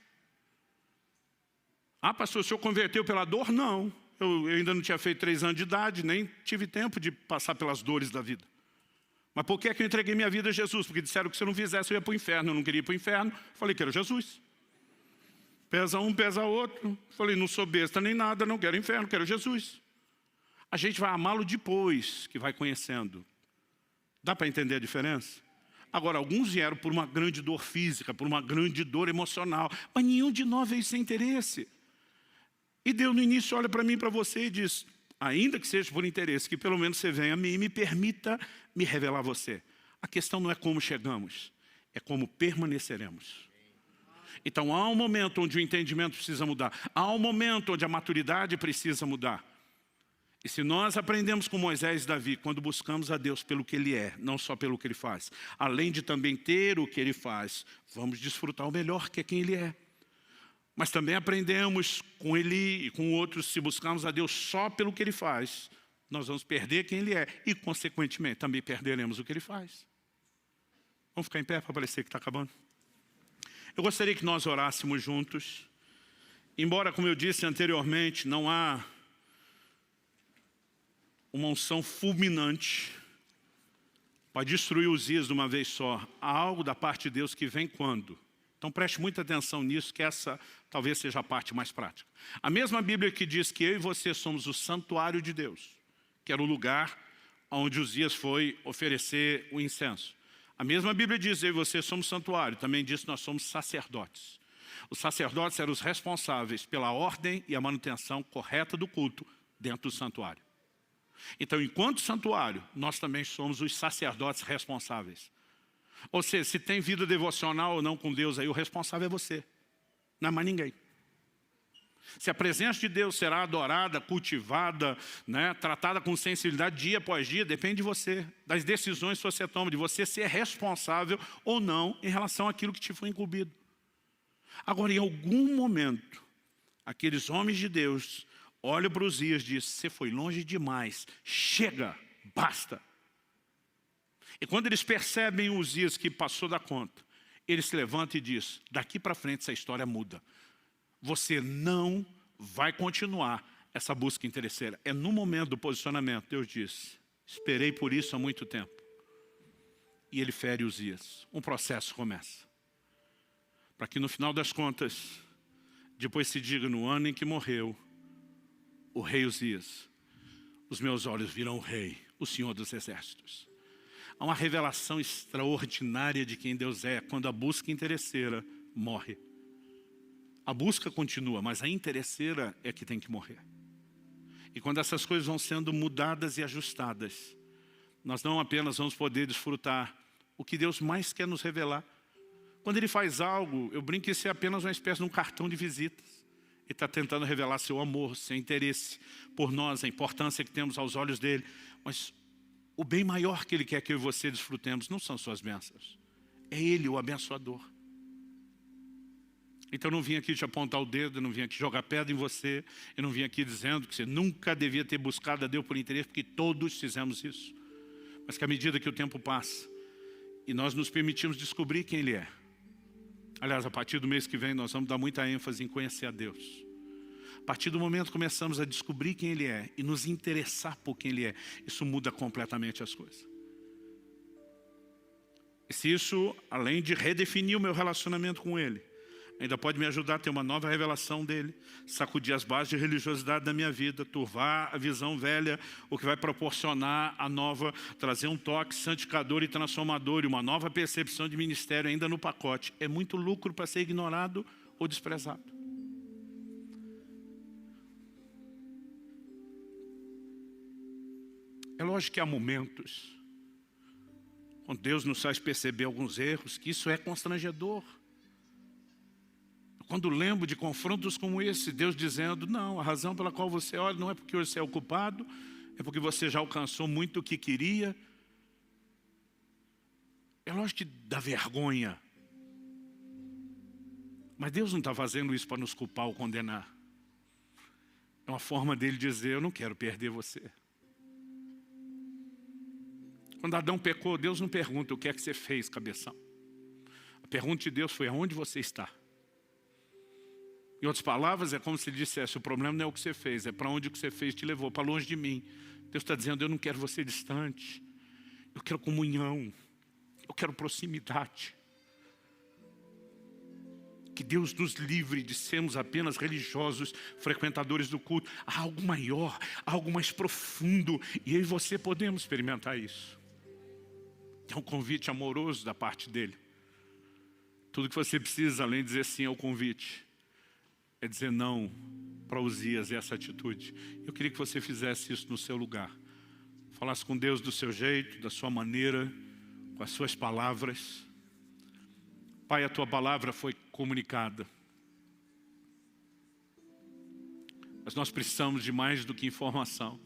Ah, pastor, o senhor converteu pela dor? Não. Eu ainda não tinha feito 3 anos de idade, nem tive tempo de passar pelas dores da vida. Mas por que é que eu entreguei minha vida a Jesus? Porque disseram que se eu não fizesse eu ia para o inferno. Eu não queria ir para o inferno. Falei que era Jesus. Pesa um, pesa outro. Falei, não sou besta nem nada, não quero inferno, quero Jesus. A gente vai amá-lo depois que vai conhecendo. Dá para entender a diferença? Agora, alguns vieram por uma grande dor física, por uma grande dor emocional, mas nenhum de nós veio sem interesse. E Deus no início olha para mim e para você e diz, ainda que seja por interesse, que pelo menos você venha a mim e me permita me revelar a você. A questão não é como chegamos, é como permaneceremos. Então há um momento onde o entendimento precisa mudar, há um momento onde a maturidade precisa mudar. E se nós aprendemos com Moisés e Davi, quando buscamos a Deus pelo que Ele é, não só pelo que Ele faz, além de também ter o que Ele faz, vamos desfrutar o melhor que é quem Ele é. Mas também aprendemos com Ele e com outros, se buscarmos a Deus só pelo que Ele faz, nós vamos perder quem Ele é e, consequentemente, também perderemos o que Ele faz. Vamos ficar em pé para parecer que está acabando? Eu gostaria que nós orássemos juntos. Embora, como eu disse anteriormente, não há uma unção fulminante para destruir Uzias de uma vez só. Há algo da parte de Deus que vem quando? Então preste muita atenção nisso, que essa talvez seja a parte mais prática. A mesma Bíblia que diz que eu e você somos o santuário de Deus, que era o lugar onde Uzias foi oferecer o incenso. A mesma Bíblia diz que eu e você somos santuário, também diz que nós somos sacerdotes. Os sacerdotes eram os responsáveis pela ordem e a manutenção correta do culto dentro do santuário. Então, enquanto santuário, nós também somos os sacerdotes responsáveis. Ou seja, se tem vida devocional ou não com Deus, aí o responsável é você, não é mais ninguém. Se a presença de Deus será adorada, cultivada, né, tratada com sensibilidade dia após dia, depende de você, das decisões que você toma, de você ser responsável ou não em relação àquilo que te foi incumbido. Agora, em algum momento, aqueles homens de Deus olham para Uzias e dizem: você foi longe demais, chega, basta. E quando eles percebem Uzias que passou da conta, eles se levantam e dizem: daqui para frente essa história muda. Você não vai continuar essa busca interesseira. É no momento do posicionamento, Deus diz: esperei por isso há muito tempo. E ele fere Uzias. Um processo começa. Para que no final das contas, depois se diga: no ano em que morreu o rei Uzias, os meus olhos viram o rei, o Senhor dos Exércitos. Há uma revelação extraordinária de quem Deus é quando a busca interesseira morre. A busca continua, mas a interesseira é que tem que morrer. E quando essas coisas vão sendo mudadas e ajustadas, nós não apenas vamos poder desfrutar o que Deus mais quer nos revelar. Quando Ele faz algo, eu brinco que isso é apenas uma espécie de um cartão de visitas. Ele está tentando revelar seu amor, seu interesse por nós, a importância que temos aos olhos dEle. Mas o bem maior que Ele quer que eu e você desfrutemos não são suas bênçãos. É Ele o abençoador. Então eu não vim aqui te apontar o dedo, eu não vim aqui jogar pedra em você, eu não vim aqui dizendo que você nunca devia ter buscado a Deus por interesse, porque todos fizemos isso. Mas que à medida que o tempo passa e nós nos permitimos descobrir quem Ele é. Aliás, a partir do mês que vem nós vamos dar muita ênfase em conhecer a Deus. A partir do momento que começamos a descobrir quem Ele é e nos interessar por quem Ele é, isso muda completamente as coisas. E se isso, além de redefinir o meu relacionamento com Ele, ainda pode me ajudar a ter uma nova revelação dEle, sacudir as bases de religiosidade da minha vida, turvar a visão velha, o que vai proporcionar a nova, trazer um toque santificador e transformador e uma nova percepção de ministério ainda no pacote. É muito lucro para ser ignorado ou desprezado. É lógico que há momentos quando Deus nos faz perceber alguns erros, que isso é constrangedor. Quando lembro de confrontos como esse, Deus dizendo: não, a razão pela qual você olha não é porque você é ocupado, é porque você já alcançou muito o que queria. É lógico que dá vergonha. Mas Deus não está fazendo isso para nos culpar ou condenar. É uma forma dele dizer: eu não quero perder você. Quando Adão pecou, Deus não pergunta o que é que você fez, cabeção. A pergunta de Deus foi: aonde você está? Em outras palavras, é como se ele dissesse: o problema não é o que você fez, é para onde o que você fez te levou, para longe de mim. Deus está dizendo: eu não quero você distante, eu quero comunhão, eu quero proximidade. Que Deus nos livre de sermos apenas religiosos, frequentadores do culto. Há algo maior, há algo mais profundo, e eu e você podemos experimentar isso. É um convite amoroso da parte dele. Tudo que você precisa, além de dizer sim ao convite, é dizer não para Uzias e essa atitude. Eu queria que você fizesse isso no seu lugar. Falasse com Deus do seu jeito, da sua maneira, com as suas palavras. Pai, a tua palavra foi comunicada. Mas nós precisamos de mais do que informação.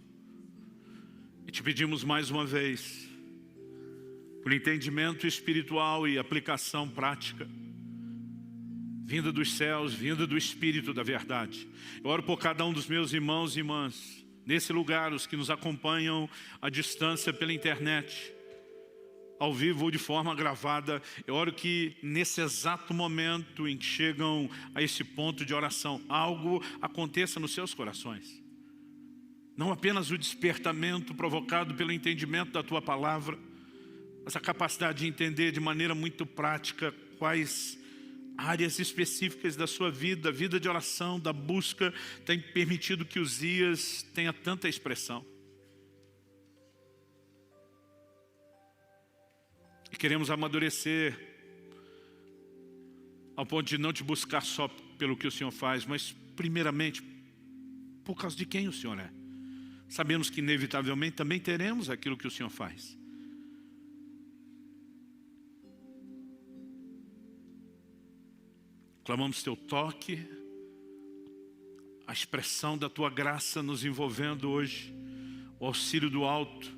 E te pedimos mais uma vez, por entendimento espiritual e aplicação prática, vinda dos céus, vinda do Espírito da verdade. Eu oro por cada um dos meus irmãos e irmãs, nesse lugar, os que nos acompanham à distância pela internet, ao vivo ou de forma gravada. Eu oro que nesse exato momento em que chegam a esse ponto de oração, algo aconteça nos seus corações. Não apenas o despertamento provocado pelo entendimento da tua palavra, mas a capacidade de entender de maneira muito prática quais áreas específicas da sua vida, a vida de oração, da busca, tem permitido que Uzias tenha tanta expressão. E queremos amadurecer ao ponto de não te buscar só pelo que o Senhor faz, mas primeiramente por causa de quem o Senhor é. Sabemos que inevitavelmente também teremos aquilo que o Senhor faz. Clamamos Teu toque, a expressão da Tua graça nos envolvendo hoje, o auxílio do alto,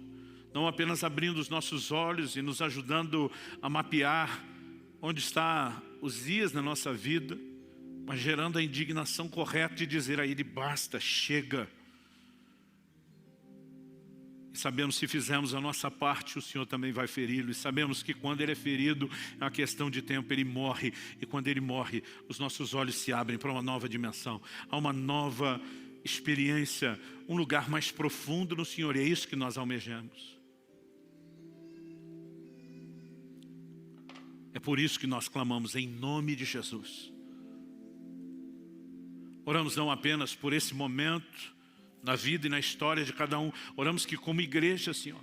não apenas abrindo os nossos olhos e nos ajudando a mapear onde estão os dias na nossa vida, mas gerando a indignação correta de dizer a Ele, basta, chega. E sabemos, se fizermos a nossa parte, o Senhor também vai feri-lo. E sabemos que quando Ele é ferido, é uma questão de tempo, Ele morre. E quando Ele morre, os nossos olhos se abrem para uma nova dimensão. Há uma nova experiência, um lugar mais profundo no Senhor. E é isso que nós almejamos. É por isso que nós clamamos em nome de Jesus. Oramos não apenas por esse momento, na vida e na história de cada um. Oramos que como igreja, Senhor,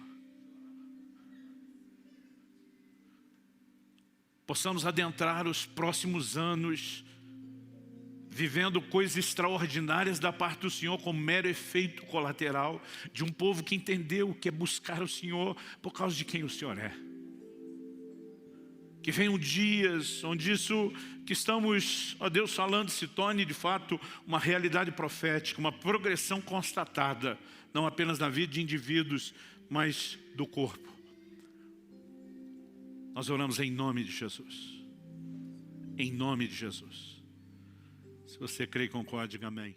possamos adentrar os próximos anos, vivendo coisas extraordinárias da parte do Senhor, como mero efeito colateral de um povo que entendeu o que é buscar o Senhor por causa de quem o Senhor é. Que venham dias onde isso que estamos, ó Deus, falando se torne de fato uma realidade profética, uma progressão constatada, não apenas na vida de indivíduos, mas do corpo. Nós oramos em nome de Jesus. Em nome de Jesus. Se você crê e concorda, diga amém.